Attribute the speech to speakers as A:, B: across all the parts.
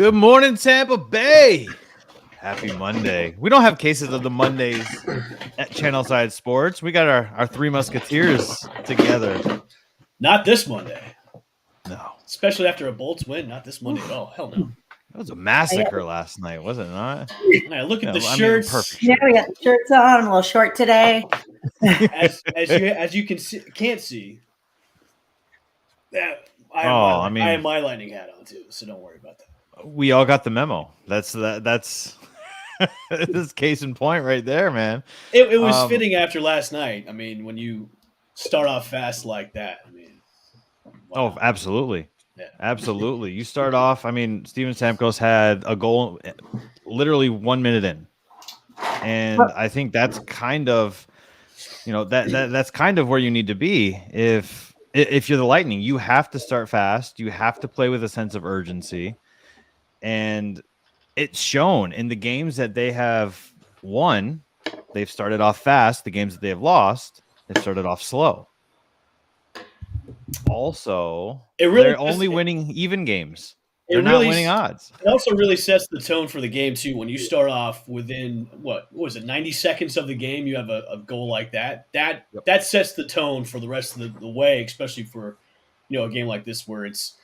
A: Good morning, Tampa Bay. Happy Monday. We don't have cases of the Mondays at Channelside Sports. We got our three musketeers together.
B: Not this Monday.
A: No.
B: Especially after a Bolts win. Not this Monday at all. Hell no.
A: That was a massacre last night, was it not?
B: Now look at the shirts.
A: Perfect
C: Yeah, we got the shirts on. I'm a little short today.
B: As you can't see. I have my lightning hat on too, so don't worry about that.
A: We all got the memo. That's this case in point right there, man.
B: It was fitting after last night. I mean, when you start off fast like that, I mean,
A: wow. Oh, absolutely.
B: Yeah.
A: Absolutely. You start off, Steven Stamkos had a goal literally 1 minute in. And I think that's kind of, that's kind of where you need to be. If you're the Lightning, you have to start fast. You have to play with a sense of urgency. And it's shown in the games that they have won. They've started off fast. The games that they have lost, they've started off slow. Also, they're only winning even games. They're not winning odds.
B: It also really sets the tone for the game, too. When you start off within, what was it, 90 seconds of the game, you have a goal like that. That sets the tone for the rest of the way, especially for a game like this where it's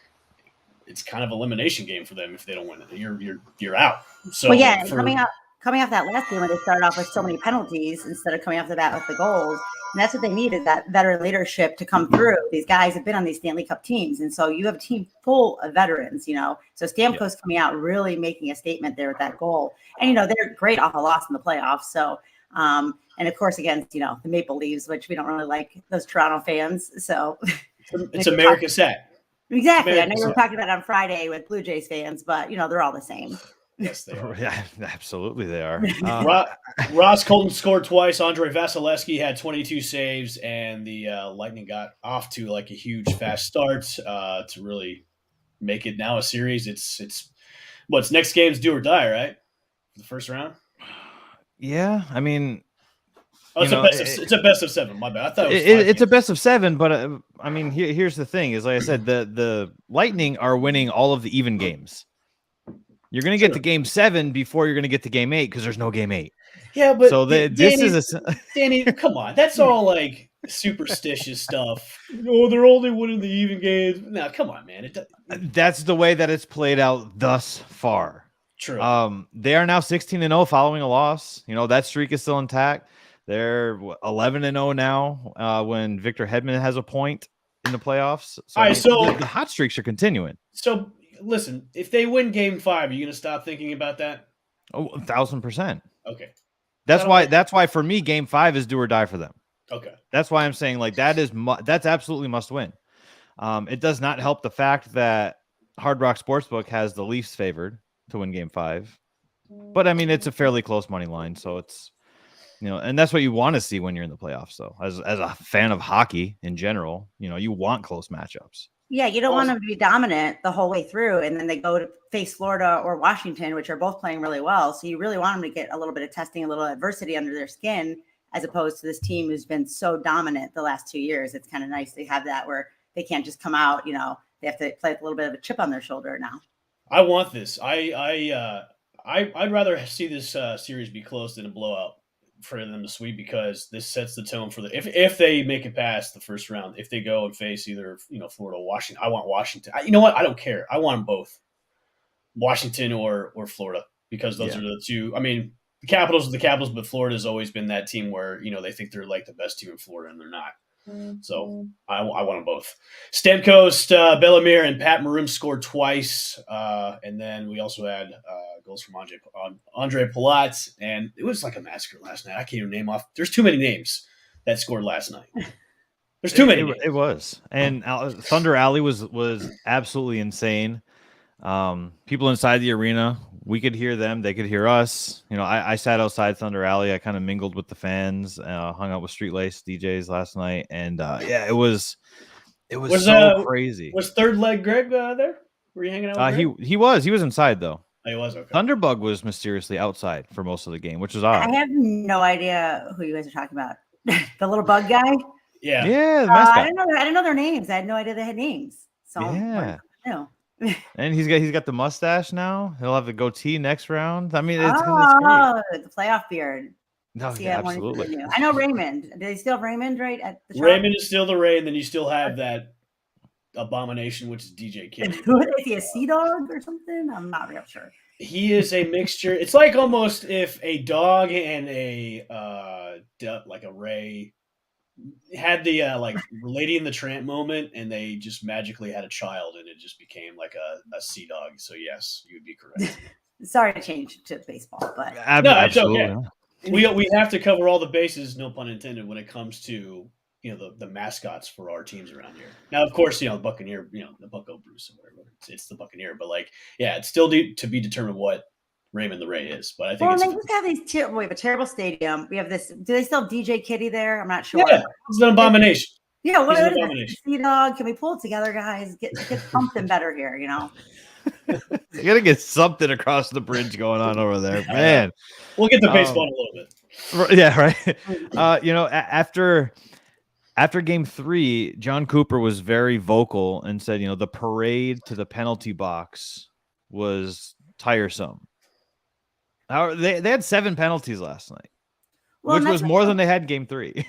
B: kind of elimination game for them. If they don't win it, you're out. So
C: coming off that last game where they started off with so many penalties instead of coming off the bat with the goals. And that's what they need, is that veteran leadership to come through. These guys have been on these Stanley Cup teams. And so you have a team full of veterans, So Stamkos coming out, really making a statement there with that goal. And, they're great off a loss in the playoffs. So, and of course, against, the Maple Leafs, which we don't really like those Toronto fans. So
B: it's America's set.
C: Exactly. I know you were talking about it on Friday with Blue Jays fans, but, they're all the same.
B: Yes, they are.
A: Yeah, absolutely they are.
B: Ross Colton scored twice. Andrei Vasilevsky had 22 saves, and the Lightning got off to like a huge fast start to really make it now a series. It's next game's do or die, right? The first round.
A: Yeah,
B: it's a best of seven. My bad. I thought
A: it's a best of seven, but here's the thing: is like I said, the Lightning are winning all of the even games. You're going to get to game 7 before you're going to get to game 8 because there's no game 8.
B: Yeah, but
A: so
B: Danny, come on, that's all like superstitious stuff. They're only winning the even games. No, come on, man.
A: That's the way that it's played out thus far.
B: True.
A: They are now 16-0 following a loss. That streak is still intact. They're 11-0 now when Victor Hedman has a point in the playoffs. So, the hot streaks are continuing.
B: So. Listen, if they win Game 5, are you going to stop thinking about that?
A: Oh, 1,000%.
B: Okay.
A: That's why for me, Game 5 is do or die for them.
B: Okay.
A: That's why I'm saying that's absolutely must win. It does not help the fact that Hard Rock Sportsbook has the Leafs favored to win Game 5, but it's a fairly close money line, so it's and that's what you want to see when you're in the playoffs. Though, as a fan of hockey in general, you want close matchups.
C: Yeah, you don't want them to be dominant the whole way through, and then they go to face Florida or Washington, which are both playing really well. So you really want them to get a little bit of testing, a little adversity under their skin, as opposed to this team who's been so dominant the last 2 years. It's kind of nice to have that where they can't just come out, they have to play with a little bit of a chip on their shoulder now.
B: I want this. I'd rather see this series be close than a blowout for them to sweep, because this sets the tone for if they make it past the first round, if they go and face either Florida or Washington. I want Washington. You know what? I don't care. I want them both, Washington or Florida, because those are the two. The Capitals are the Capitals, but Florida's always been that team where they think they're like the best team in Florida, and they're not. So I want them both. Stamkos, Bellemare, and Pat Maroon scored twice, and then we also had goals from Andre Palat, and it was like a massacre last night. I can't even name off. There's too many names that scored last night. There's too many.
A: It was, and Thunder Alley was absolutely insane. People inside the arena, we could hear them, they could hear us. I sat outside Thunder Alley. I kind of mingled with the fans, hung out with Street Lace DJs last night, and it was so crazy.
B: Was Third Leg Greg there? Were you hanging out with Greg?
A: He was inside though.
B: Oh, he was, okay.
A: Thunderbug was mysteriously outside for most of the game, which was odd.
C: I have no idea who you guys are talking about. The little bug guy?
B: Yeah.
A: Yeah, the mascot.
C: I didn't know their names. I had no idea they had names. So
A: yeah. And he's got the mustache now. He'll have the goatee next round. I mean, it's great.
C: The playoff beard.
A: No,
C: See,
A: yeah,
C: I wanted to
A: absolutely.
C: renew. I know Raymond. Do they still have Raymond right at the shop?
B: Raymond is still the Ray, and then you still have that abomination, which is DJ Kitty.
C: Is he a sea dog or something? I'm not real sure.
B: He is a mixture. It's like almost if a dog and a like a Ray had the like Lady and the Tramp moment, and they just magically had a child, and it just became like a sea dog. So yes, you would be correct.
C: Sorry to change to baseball, but
B: No,
A: absolutely.
B: it's okay. We have to cover all the bases, no pun intended, when it comes to the mascots for our teams around here. Now, of course, the Buccaneer, the Bucco Bruce or whatever. It's the Buccaneer, but it's still to be determined what Raymond the Ray is. But I think
C: they just have these. We have a terrible stadium. We have this. Do they still have DJ Kitty there? I'm not sure.
B: Yeah, it's an abomination.
C: Yeah, what is it? Sea dog? Can we pull it together, guys? Get something better here, You
A: gotta get something across the bridge going on over there, man.
B: We'll get the baseball in a little bit.
A: Yeah, right. After game 3, John Cooper was very vocal and said, the parade to the penalty box was tiresome. They had 7 penalties last night, which was more than they had game 3.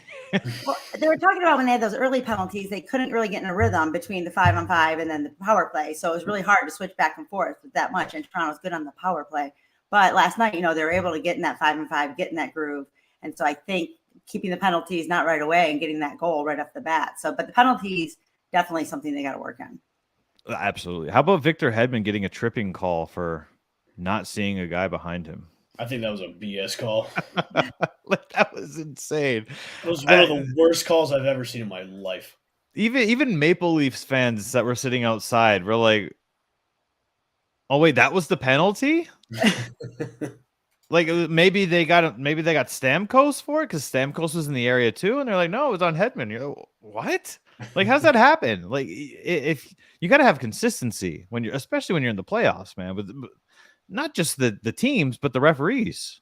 C: Well, they were talking about when they had those early penalties, they couldn't really get in a rhythm between the 5-on-5 and then the power play. So it was really hard to switch back and forth with that much. And Toronto's good on the power play. But last night, they were able to get in that 5-on-5, get in that groove. And so I think keeping the penalties not right away and getting that goal right off the bat. But the penalties, definitely something they got to work on.
A: Absolutely. How about Victor Hedman getting a tripping call for not seeing a guy behind him?
B: I think that was a BS call.
A: That was insane.
B: It was one of the worst calls I've ever seen in my life.
A: Even Maple Leafs fans that were sitting outside were like, "Oh wait, that was the penalty." Maybe they got Stamkos for it because Stamkos was in the area too, and they're like, "No, it was on Hedman." You're like, what? How's that happen? If you got to have consistency especially when you're in the playoffs, man. But not just the teams, but the referees.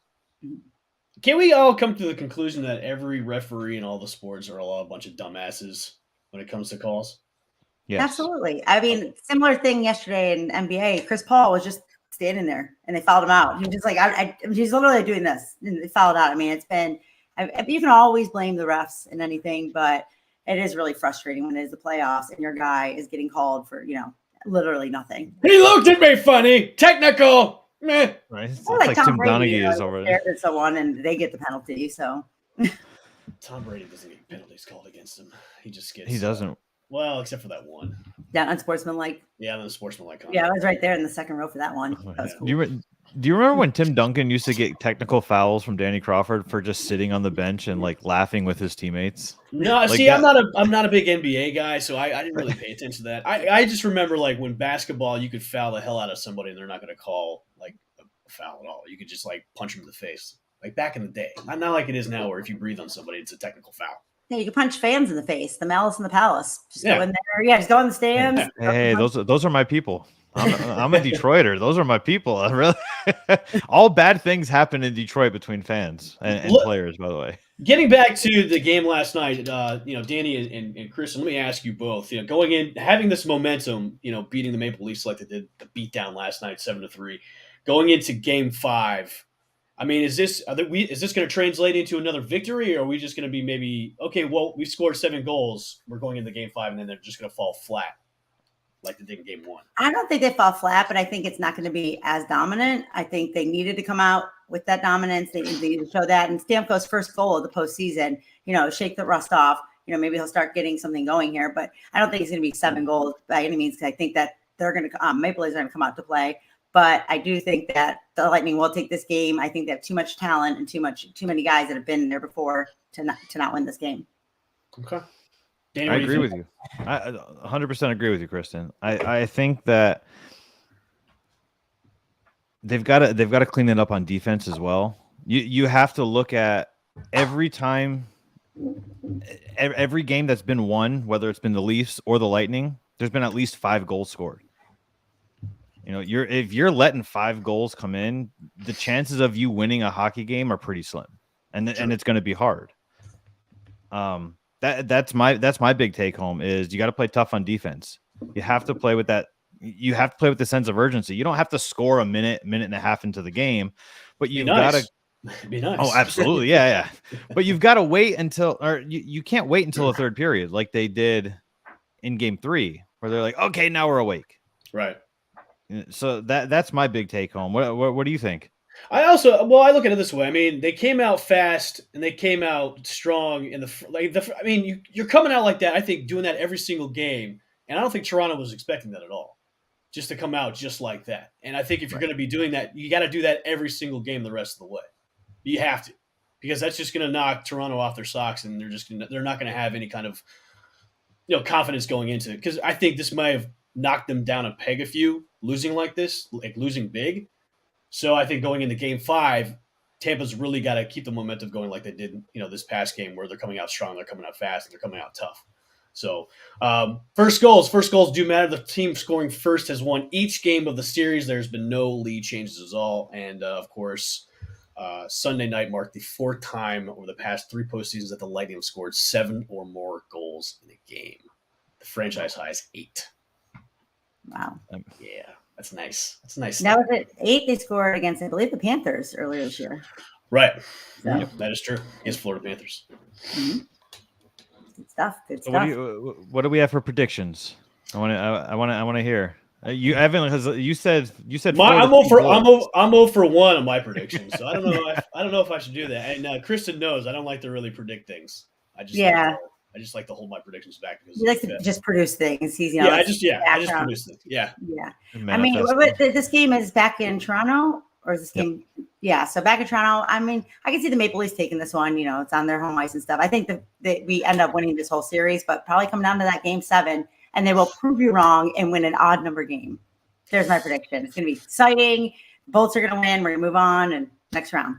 B: Can we all come to the conclusion that every referee in all the sports are a bunch of dumbasses when it comes to calls?
C: Yes. Absolutely. I mean, similar thing yesterday in NBA. Chris Paul was just standing there, and they fouled him out. He was just like, he's literally doing this, and they fouled out. I mean, you can always blame the refs and anything, but it is really frustrating when it is the playoffs and your guy is getting called for, literally nothing.
B: He looked at me funny. Technical. Meh.
A: Right. It's like Tim Donaghy is over there.
C: Someone and they get the penalty. So
B: Tom Brady doesn't get penalties called against him. He just gets.
A: He doesn't.
B: Well, except for that one.
C: Yeah, unsportsmanlike.
B: Yeah, unsportsmanlike.
C: Yeah, I was right there in the second row for that one. That was cool.
A: Do you remember when Tim Duncan used to get technical fouls from Danny Crawford for just sitting on the bench and laughing with his teammates?
B: No, see, I'm not a big NBA guy, so I didn't really pay attention to that. I just remember when basketball, you could foul the hell out of somebody and they're not going to call a foul at all. You could just punch them in the face, back in the day. Not like it is now, where if you breathe on somebody, it's a technical foul.
C: Yeah, you can punch fans in the face. The Malice in the Palace. Just go in there. Yeah, just go in the stands.
A: Hey, those are my people. I'm a Detroiter. Those are my people. Really, all bad things happen in Detroit between fans and players. By the way,
B: getting back to the game last night, Danny and Kristin, let me ask you both. Going in, having this momentum, beating the Maple Leafs like they did the beatdown last night, 7-3, going into Game 5. I mean, is this going to translate into another victory, or are we just going to be maybe we scored 7 goals, we're going into Game 5, and then they're just going to fall flat like they did in Game 1?
C: I don't think they fall flat, but I think it's not going to be as dominant. I think they needed to come out with that dominance. They needed to show that. And Stamkos' first goal of the postseason, shake the rust off. Maybe he'll start getting something going here, but I don't think it's going to be 7 goals by any means. I think that they're going to Maple Leafs are going to come out to play. But I do think that the Lightning will take this game. I think they have too much talent and too many guys that have been there before to not win this game.
B: Okay.
A: Danny, I agree with you. I 100% agree with you, Kristin. I think that they've got to clean it up on defense as well. You have to look at every game that's been won, whether it's been the Leafs or the Lightning, there's been at least 5 goals scored. If you're letting 5 goals come in, the chances of you winning a hockey game are pretty slim, and it's going to be hard. That's my big take home is you got to play tough on defense. You have to play with that you have to play with the sense of urgency. You don't have to score a minute and a half into the game, but you've
B: nice.
A: got to.
B: Be nice.
A: Oh, absolutely. Yeah. But you've got to wait until, or you can't wait until the third period like they did in game 3, where they're like, okay, now we're awake.
B: Right.
A: So that's my big take home. What do you think?
B: I look at it this way. I mean, they came out fast and they came out strong you're coming out like that. I think doing that every single game, and I don't think Toronto was expecting that at all, just to come out just like that. And I think if you're going to be doing that, you got to do that every single game the rest of the way. You have to, because that's just going to knock Toronto off their socks, and they're not going to have any kind of confidence going into it. Because I think this might have knocked them down a peg a few, losing like this, like losing big. So I think going into game 5, Tampa's really got to keep the momentum going like they did, this past game, where they're coming out strong, they're coming out fast, and they're coming out tough. So first goals do matter. The team scoring first has won each game of the series. There's been no lead changes at all. And of course, Sunday night marked the 4th time over the past 3 postseasons that the Lightning have scored 7 or more goals in a game. The franchise high is 8.
C: Wow.
B: Yeah, that's nice. That's nice.
C: That was at 8 they scored against, I believe, the Panthers earlier this year.
B: Right.
C: So.
B: Yep, that is true. Against Florida Panthers.
C: Mm-hmm. Good stuff.
A: So what do we have for predictions? I want to hear. You Evan, you said
B: I'm 0 for 1 on my predictions. So I don't know if I should do that. And Kristin knows I don't like to really predict things. I just like to hold my predictions back because
C: he likes to just produce things. He's
B: I just produce things. Yeah.
C: I mean, this game is back in Toronto, or is this game? Yep. Yeah, so back in Toronto. I mean, I can see the Maple Leafs taking this one. It's on their home ice and stuff. I think that we end up winning this whole series, but probably come down to that game 7. And they will prove you wrong and win an odd number game. There's my prediction. It's going to be exciting. Bolts are going to win. We're going to move on and next round.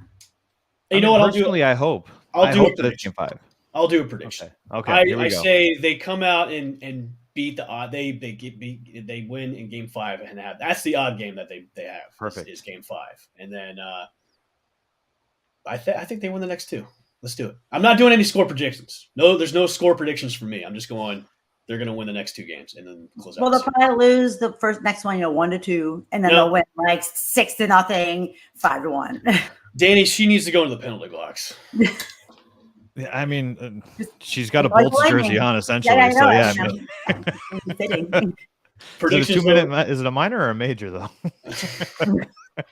B: You know what I'll
A: do? I hope.
B: I'll do
A: that it's game 5.
B: I'll do a prediction.
A: Okay.
B: I say they come out and beat the odd. They win in game 5 and that's the odd game that they have.
A: Perfect.
B: Is game 5, and then I think they win the next 2. Let's do it. I'm not doing any score predictions. No, there's no score predictions for me. I'm just going. They're going to win the next 2 games and then close out.
C: Well, they'll probably lose the next one, 1-2, and then they'll win like 6-0, 5-1.
B: Danny, she needs to go into the penalty box.
A: I mean, she's got a Bolts jersey on essentially.
B: Predictions.
A: Is it a minor or a major though?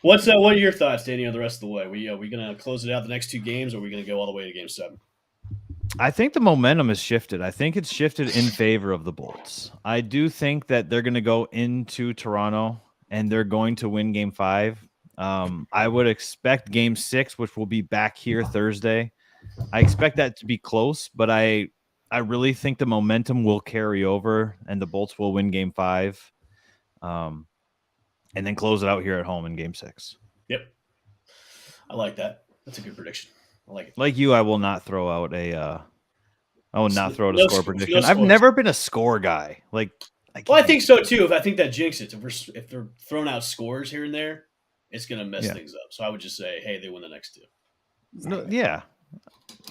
B: What are your thoughts, Danny, on the rest of the way? We going to close it out the next 2 games, or are we going to go all the way to game 7?
A: I think the momentum has shifted. I think it's shifted in favor of the Bolts. I do think that they're going to go into Toronto and they're going to win game 5. I would expect game 6, which will be back here Thursday. I expect that to be close, but I really think the momentum will carry over and the Bolts will win game 5. And then close it out here at home in game 6.
B: Yep. I like that. That's a good prediction. I like it.
A: Like you, I will not throw out a score prediction. I've never been a score guy. I
B: think so too. I think that jinxes it. If they're throwing out scores here and there, it's going to mess things up. So I would just say, hey, they win the next 2.
A: No, yeah.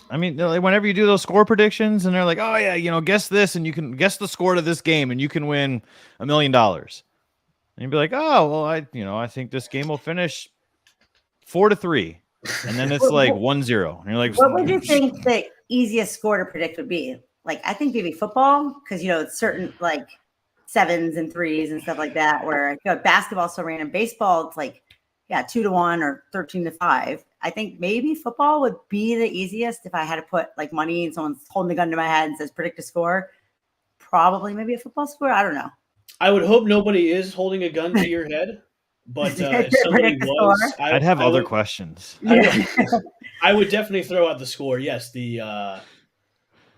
A: I mean, whenever you do those score predictions and they're like, oh yeah, guess this and you can guess the score to this game and you can win $1 million. And you'd be like, oh, well, I think this game will finish 4-3. And then it's like 1-0. And you're like,
C: what would you think the easiest score to predict would be? Like, I think maybe football, because it's certain like 7s and 3s and stuff like that. Where basketball's so random. Baseball, it's like 2-1 or 13-5. I think maybe football would be the easiest if I had to put like money and someone's holding the gun to my head and says predict a score. Probably maybe a football score. I don't know.
B: I would hope nobody is holding a gun to your head. But if somebody was,
A: I'd have other questions.
B: I would definitely throw out the score. Yes, the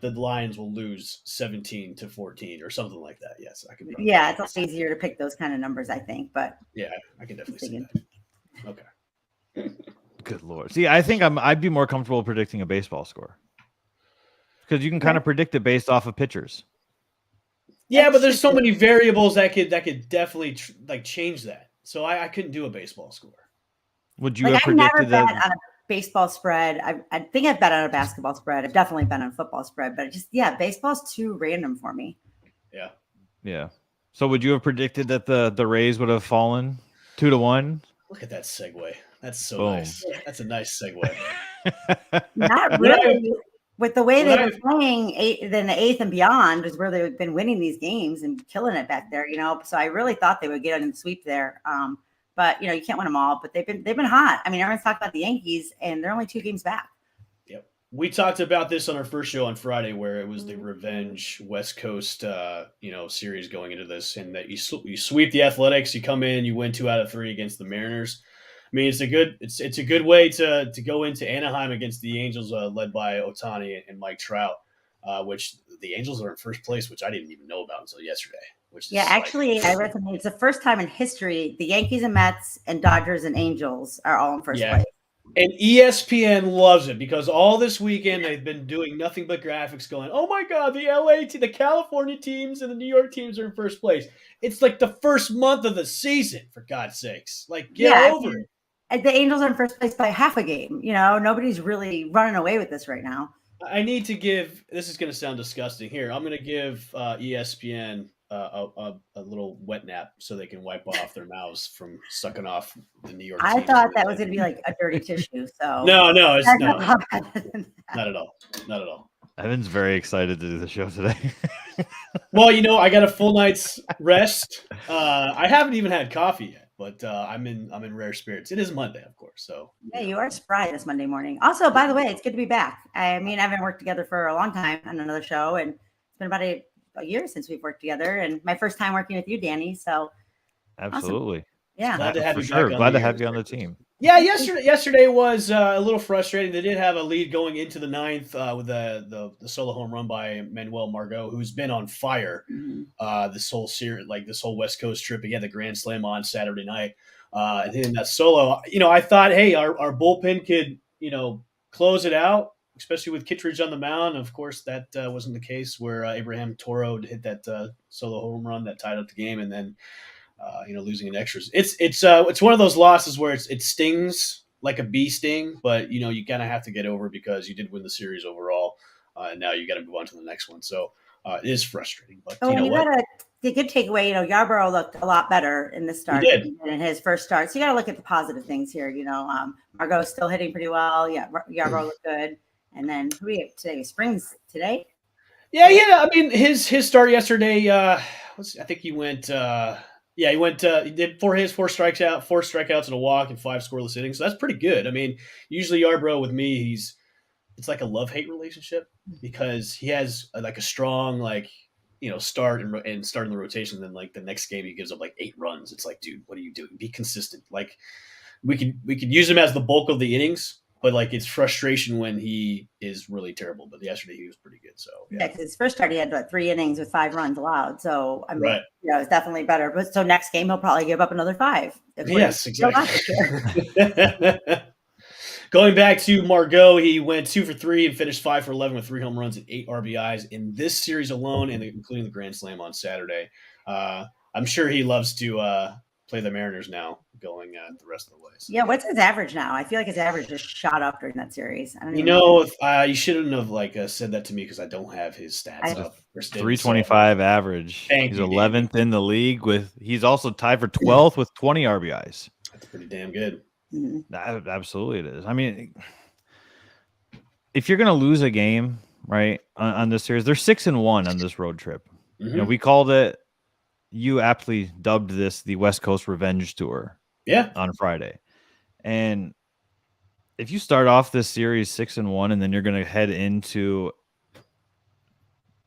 B: Lions will lose 17-14 or something like that. Yes, I could.
C: Yeah, it's also easier to pick those kind of numbers, I think. But
B: yeah, I can definitely see that. Okay.
A: Good Lord. See, I think I'd be more comfortable predicting a baseball score because you can kind of predict it based off of pitchers.
B: Yeah, but there's so many variables that could definitely change that. So I couldn't do a baseball score.
A: Would you have predicted that?
C: I've never bet on a baseball spread. I think I've bet on a basketball spread. I've definitely bet on a football spread. But baseball's too random for me.
B: Yeah.
A: Yeah. So would you have predicted that the Rays would have fallen 2-1?
B: Look at that segue. That's so
A: Boom.
B: nice. That's a nice segue.
C: Not
B: When I-
C: really. With the way
B: when
C: they've
B: I-
C: been playing, then the eighth and beyond is where they've been winning these games and killing it back there. So I really thought they would get in the sweep there. But you can't win them all. But they've been hot. I mean, everyone's talking about the Yankees, and they're only 2 games back.
B: Yep. We talked about this on our first show on Friday, where it was the revenge West Coast, series going into this, and that you sweep the Athletics, you come in, you win 2 out of 3 against the Mariners. I mean, it's a good way to go into Anaheim against the Angels, led by Ohtani and Mike Trout, which the Angels are in first place, which I didn't even know about until yesterday.
C: Actually, I read something. It's the first time in history the Yankees and Mets and Dodgers and Angels are all in first place.
B: And ESPN loves it because all this weekend they've been doing nothing but graphics going, oh my God, the California teams and the New York teams are in first place. It's like the first month of the season, for God's sakes. Like, get over it.
C: The Angels are in first place by half a game. Nobody's really running away with this right now.
B: I need to give – this is going to sound disgusting. Here, I'm going to give ESPN a little wet nap so they can wipe off their mouths from sucking off the New York
C: I
B: teams.
C: thought that was going to be like a dirty tissue. So
B: No, it's
C: not
B: not at all. Not at all.
A: Evan's very excited to do the show today.
B: Well, I got a full night's rest. I haven't even had coffee yet, but I'm in rare spirits. It is Monday, of course. So
C: yeah, you are spry this Monday morning. Also, by the way, it's good to be back. I mean, I haven't worked together for a long time on another show, and it's been about a year since we've worked together, and my first time working with you, Danny. So
A: absolutely,
C: awesome. Yeah,
B: glad to have
A: for
B: you
A: sure.
B: back
A: Glad to have you on the team.
B: Yeah, yesterday was a little frustrating. They did have a lead going into the 9th with the solo home run by Manuel Margot, who's been on fire this whole series, like this whole West Coast trip. He had the Grand Slam on Saturday night, and hitting that solo. I thought, hey, our bullpen could close it out, especially with Kittredge on the mound. Of course, that wasn't the case where Abraham Toro hit that solo home run that tied up the game, and then losing in extras. It's one of those losses where it stings like a bee sting, but you kind of have to get over because you did win the series overall, and now you got to move on to the next one. So it is frustrating, but
C: the good takeaway. Yarbrough looked a lot better in the start than in his first start. So you got to look at the positive things here. Margot's still hitting pretty well. Yeah, Yarbrough looked good. And then who do we have today? Springs today.
B: Yeah. I mean, his start yesterday. I think he went. He did 4 hits, 4 strikeouts and a walk, and 5 scoreless innings. So that's pretty good. I mean, usually Yarbrough with me, it's like a love-hate relationship because he has a strong start and start in the rotation. Then the next game he gives up 8 runs. It's like, dude, what are you doing? Be consistent. We could use him as the bulk of the innings, but it's frustration when he is really terrible. But yesterday he was pretty good. So
C: yeah, because his first start he had 3 innings with 5 runs allowed. So I mean,
B: right.
C: It's definitely better. But so next game he'll probably give up another 5.
B: Yes, exactly. Going back to Margot, he went 2 for 3 and finished 5 for 11 with 3 home runs and 8 RBIs in this series alone, and including the Grand Slam on Saturday. I'm sure he loves to play the Mariners now, going the rest of the way. So.
C: Yeah, what's his average now? I feel like his average just shot up during that series. I don't
B: you shouldn't have said that to me because I don't have his stats up.
A: 325 average. He's 11th in the league he's also tied for 12th with 20 RBIs.
B: That's pretty damn good.
C: Mm-hmm.
A: Absolutely it is. I mean, if you're going to lose a game, right, on this series, they're 6-1 on this road trip.
B: Mm-hmm.
A: We called it, you aptly dubbed this the West Coast Revenge Tour.
B: Yeah.
A: On Friday. And if you start off this series 6-1, and then you're going to head into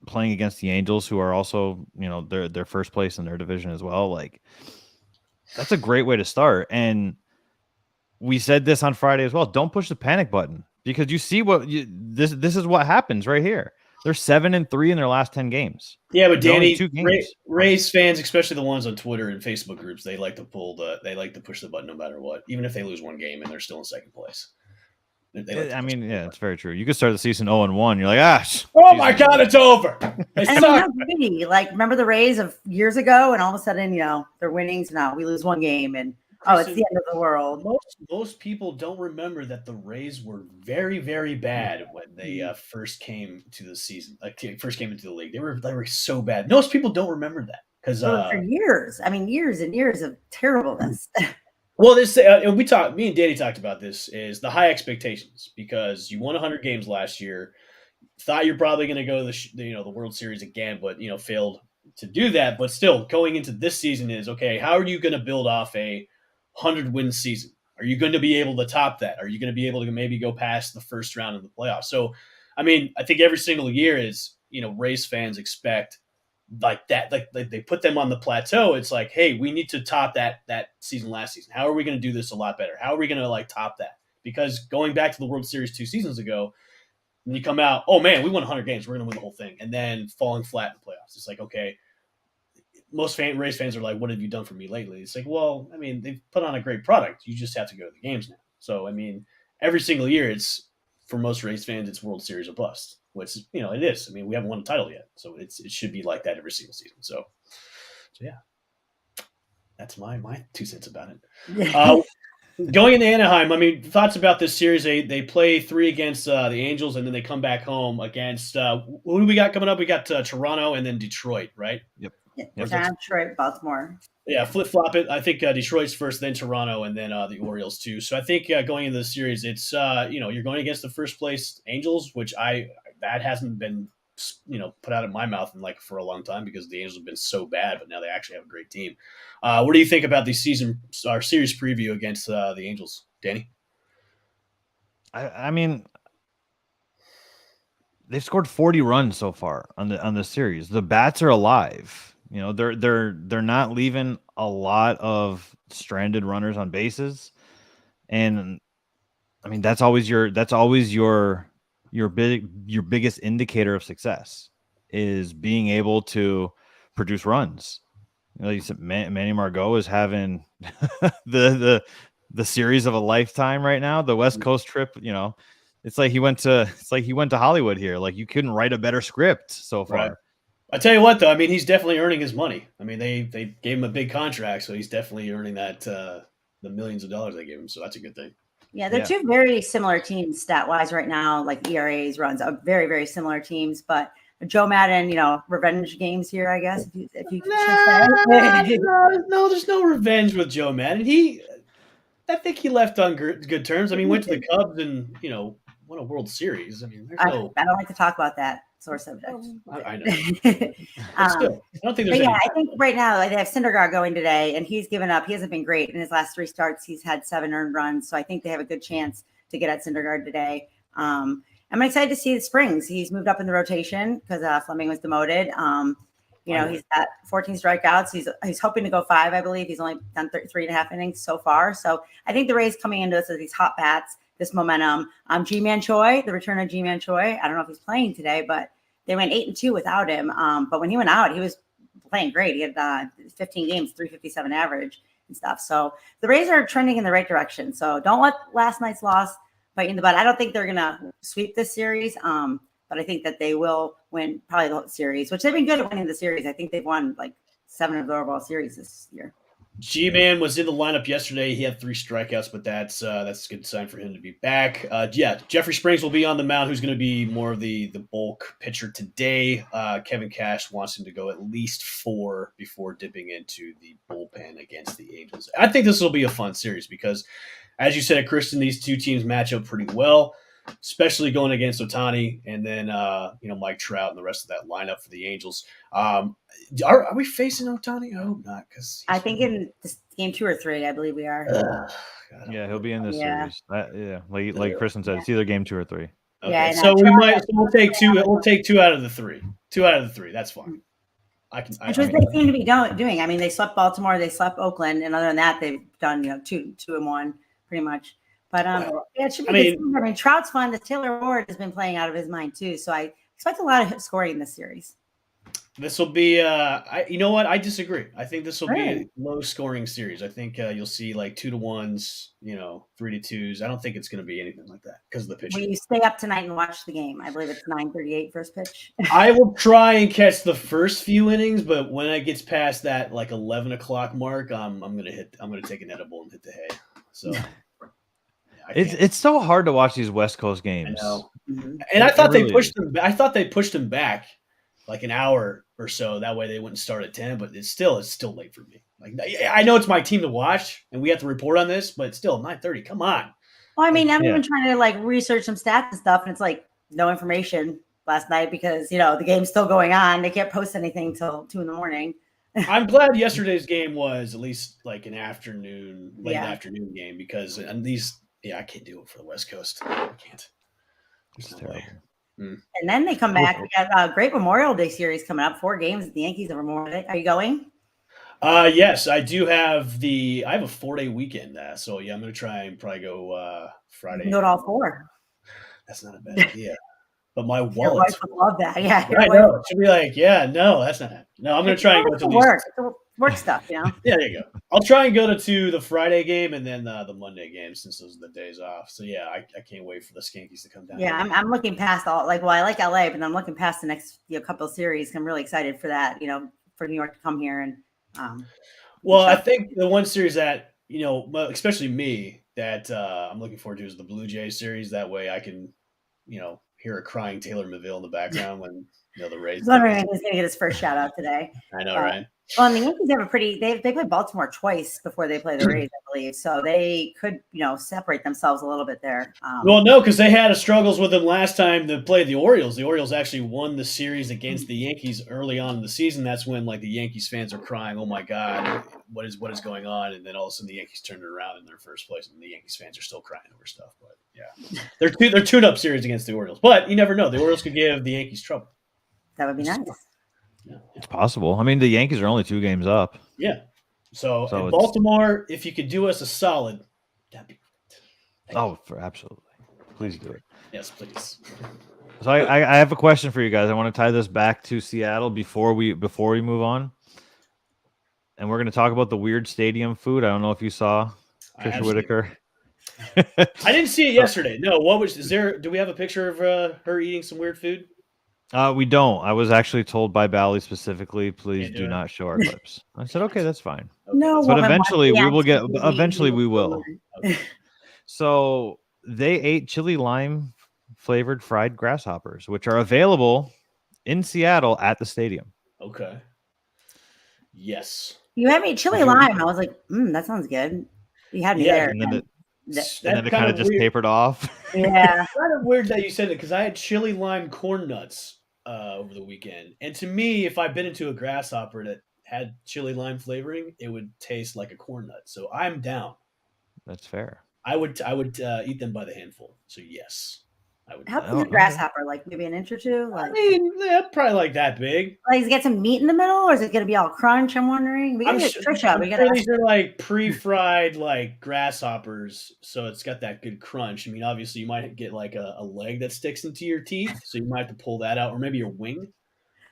A: playing against the Angels, who are also, they're first place in their division as well. That's a great way to start. And we said this on Friday as well. Don't push the panic button because you see this is what happens right here. They're 7-3 in their last 10 games.
B: Yeah, but Danny, Rays fans, especially the ones on Twitter and Facebook groups, they like to push the button no matter what, even if they lose one game and they're still in second place.
A: It's very true. You could start the season 0-1. You're like,
B: oh my God, it's over. They suck.
C: Remember the Rays of years ago, and all of a sudden, they're winning. So now we lose one game, and it's the end of the world.
B: Most people don't remember that the Rays were very, very bad when they first came to the season. First came into the league, they were so bad. Most people don't remember that because
C: for years. I mean, years and years of terribleness.
B: well, this and me and Danny talked about this is the high expectations because you won 100 games last year. Thought you're probably going to go to the World Series again, but failed to do that. But still, going into this season is okay. How are you going to build off a 100-win season? Are you going to be able to top that? Are you going to be able to maybe go past the first round of the playoffs? So, I mean, I think every single year is Rays fans expect like that, like they put them on the plateau. It's like, hey, we need to top that season last season. How are we going to do this a lot better? How are we going to top that? Because going back to the World Series 2 seasons ago, when you come out, oh man, we won 100 games, we're going to win the whole thing, and then falling flat in the playoffs. It's like, okay, most Rays fans are like, what have you done for me lately? It's like, well, I mean, they've put on a great product. You just have to go to the games now. So, I mean, every single year, it's for most Rays fans, it's World Series or bust. Which it is. I mean, we haven't won a title yet, so it should be like that every single season. So yeah, that's my 2 cents about it. Going into Anaheim, I mean, thoughts about this series? They play 3 against the Angels, and then they come back home against who do we got coming up? We got Toronto and then Detroit, right?
A: Yep.
C: Detroit, Baltimore.
B: Yeah, flip-flop it. I think Detroit's first, then Toronto, and then the Orioles too. So I think going into the series, it's you're going against the first place Angels, which that hasn't been put out of my mouth for a long time because the Angels have been so bad, but now they actually have a great team. What do you think about the series preview against the Angels, Danny?
A: I mean, they've scored 40 runs so far on the series. The bats are alive. They're not leaving a lot of stranded runners on bases, and I mean that's always your biggest indicator of success is being able to produce runs. You said Manny Margot is having the series of a lifetime right now. The West Coast trip, it's like he went to Hollywood here. Like you couldn't write a better script so far.
B: Right. I tell you what, though, I mean he's definitely earning his money. I mean they gave him a big contract, so he's definitely earning that the millions of dollars they gave him. So that's a good thing.
C: Yeah, they're two very similar teams stat-wise right now, like ERAs, runs, are very, very similar teams. But Joe Madden, revenge games here, I guess, if you
B: No, there's no revenge with Joe Madden. I think he left on good terms. I mean, went to the Cubs and, won a World Series. I mean, I don't like
C: to talk about that sore subject.
B: I know. Still, I don't think there's
C: I think right now they have Syndergaard going today, and he's given up. He hasn't been great in his last 3 starts. He's had 7 earned runs, so I think they have a good chance to get at Syndergaard today. I'm excited to see the Springs. He's moved up in the rotation because Fleming was demoted. He's got 14 strikeouts. He's hoping to go 5, I believe. He's only done 3.5 innings so far. So I think the Rays coming into this with these hot bats, this momentum. Ji-Man Choi, the return of Ji-Man Choi. I don't know if he's playing today, but they went 8-2 without him. But when he went out, he was playing great. He had 15 games, 357 average and stuff. So the Rays are trending in the right direction. So don't let last night's loss bite you in the butt. I don't think they're going to sweep this series. But I think that they will win probably the whole series, which they've been good at winning the series. I think they've won 7 of the overall series this year.
B: G-Man was in the lineup yesterday. He had 3 strikeouts, but that's a good sign for him to be back. Jeffrey Springs will be on the mound, who's going to be more of the bulk pitcher today. Kevin Cash wants him to go at least 4 before dipping into the bullpen against the Angels. I think this will be a fun series because, as you said, Kristin, these 2 teams match up pretty well, especially going against Ohtani and then Mike Trout and the rest of that lineup for the Angels. Are we facing Ohtani? I hope not, because
C: I think in this game 2 or 3, I believe we are.
A: Yeah, he'll be in this series. Like Kristin said, it's either game 2 or 3.
B: Okay. Yeah, so we'll take 2. We'll take 2 out of the 3. 2 out of the 3. That's fine.
C: Which they seem to be doing. I mean, they swept Baltimore, they swept Oakland, and other than that, they've done 2 and 1 pretty much. But it should be good. I mean, Trout's fun. The Taylor Ward has been playing out of his mind too, so I expect a lot of scoring in this series.
B: This will be, you know what? I disagree. I think this will be a low-scoring series. I think you'll see 2-1s, 3-2s. I don't think it's going to be anything like that because of the pitching.
C: Will you stay up tonight and watch the game? I believe it's 9:38 first pitch.
B: I will try and catch the first few innings, but when it gets past that 11 o'clock mark, I'm gonna take an edible and hit the hay. So.
A: It's so hard to watch these West Coast games.
B: I know. Mm-hmm. And I thought they pushed them. I thought they pushed them back like an hour or so. That way they wouldn't start at 10, but it's still late for me. Like I know it's my team to watch and we have to report on this, but it's still 9:30. Come on.
C: Well, I mean, I'm
A: Yeah.
C: even trying to like research some stats and stuff, and it's like no information last night because the game's still going on. They can't post anything till 2 a.m.
B: I'm glad yesterday's game was at least like an afternoon, late afternoon game because and these, I can't do it for the West Coast. I can't.
A: It's
B: no
A: terrible.
C: And then they come back. We got a great Memorial Day series coming up. 4 games at the Yankees on Memorial Day. Are you going?
B: Yes, I do have I have a 4-day weekend. So yeah, I'm going to try and probably go Friday.
C: You can go to all 4.
B: That's not a bad idea. But my wallet.
C: Your wife would love that. Yeah.
B: I know. She'll be like, no, that's not happening. No, I'm going to try and go to
C: work. Work stuff,
B: Yeah, there you go. I'll try and go to the Friday game and then the Monday game since those are the days off. So yeah, I can't wait for the Skankies to come down.
C: Yeah, I'm looking past all I like LA, but I'm looking past the next couple of series. I'm really excited for that. For New York to come here and.
B: Well, I think the one series that especially me, that I'm looking forward to is the Blue Jays series. That way, I can, hear a crying Taylor Maville in the background when the Rays.
C: I was wondering who's going to get his first shout out today.
B: I know, right?
C: Well, and the Yankees have they play Baltimore twice before they play the Rays, I believe. So they could, separate themselves a little bit there.
B: Well, no, because they had struggles with them last time they played the Orioles. The Orioles actually won the series against the Yankees early on in the season. That's when the Yankees fans are crying, "Oh my God, what is going on?" And then all of a sudden the Yankees turned it around in their first place, and the Yankees fans are still crying over stuff. But yeah, they're tune-up series against the Orioles. But you never know; the Orioles could give the Yankees trouble.
C: That would be nice.
B: Yeah.
A: It's possible. I mean, the Yankees are only 2 games up.
B: Yeah. So in Baltimore, if you could do us a solid, that'd be great.
A: Absolutely. Please do it.
B: Yes, please.
A: So I have a question for you guys. I want to tie this back to Seattle before we move on. And we're going to talk about the weird stadium food. I don't know if you saw Trisha Whitaker.
B: I didn't see it yesterday. No, do we have a picture of her eating some weird food?
A: We don't. I was actually told by Bally specifically, please do not show our clips. I said, okay, that's fine.
C: No,
A: but eventually we will.
B: Okay.
A: So they ate chili lime flavored fried grasshoppers, which are available in Seattle at the stadium.
B: Okay. Yes.
C: You had me chili lime. I was like, that sounds good. You had me there.
A: And then it kind of just tapered off.
C: Yeah.
B: It's kind of weird that you said it because I had chili lime corn nuts over the weekend. And to me, if I bit into a grasshopper that had chili lime flavoring, it would taste like a corn nut. So I'm down.
A: That's fair.
B: I would eat them by the handful. So yes, I would.
C: How big is a grasshopper? Like maybe an inch or 2?
B: I mean, probably like that big.
C: Like, does it get some meat in the middle, or is it going to be all crunch? I'm wondering. We got to get Trisha. We got to.
B: These are like pre-fried like grasshoppers, so it's got that good crunch. I mean, obviously, you might get like a leg that sticks into your teeth, so you might have to pull that out, or maybe your wing.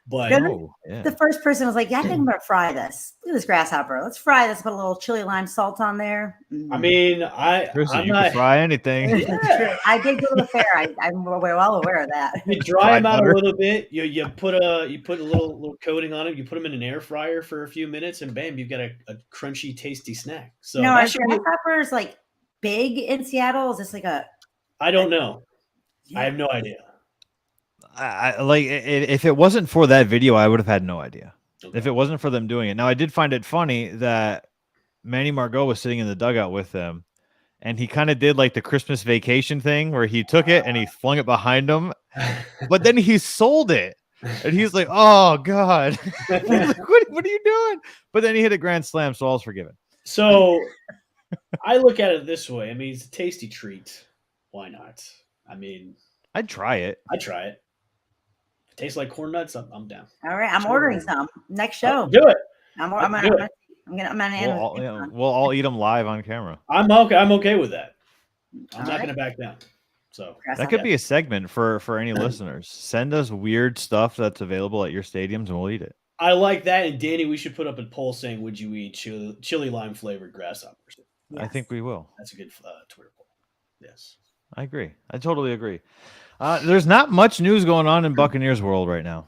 B: But
C: the first person was like, "Yeah, I think I'm going to fry this. Look at this grasshopper. Let's fry this. Put a little chili lime salt on there."
B: I mean,
A: you can fry anything.
B: Yeah.
C: I did go to the fair. I'm well aware of that.
B: You dry them out a little bit. You put a little coating on it. You put them in an air fryer for a few minutes, and bam, you've got a crunchy, tasty snack. So
C: are grasshoppers like big in Seattle? Is this like a?
B: I don't know. Yeah. I have no idea.
A: I like if it wasn't for that video, I would have had no idea. Okay. If it wasn't for them doing it. Now, I did find it funny that Manny Margot was sitting in the dugout with them, and he kind of did like the Christmas Vacation thing where he took it and he flung it behind him, but then he sold it, and he's like, "Oh God, like, what are you doing?" But then he hit a grand slam, so all's forgiven.
B: So I look at it this way. I mean, it's a tasty treat. Why not? I mean,
A: I'd try it.
B: Tastes like corn nuts. I'm down.
C: All right, I'm ordering some next show.
B: Do it.
C: I'm gonna.
A: We'll all eat them live on camera.
B: I'm okay with that. I'm not gonna back down. So
A: that could be a segment for any listeners. Send us weird stuff that's available at your stadiums, and we'll eat it.
B: I like that. And Danny, we should put up a poll saying, "Would you eat chili lime flavored grasshoppers?"
A: Yes. I think we will.
B: That's a good Twitter poll. Yes,
A: I agree. I totally agree. There's not much news going on in Buccaneers world right now.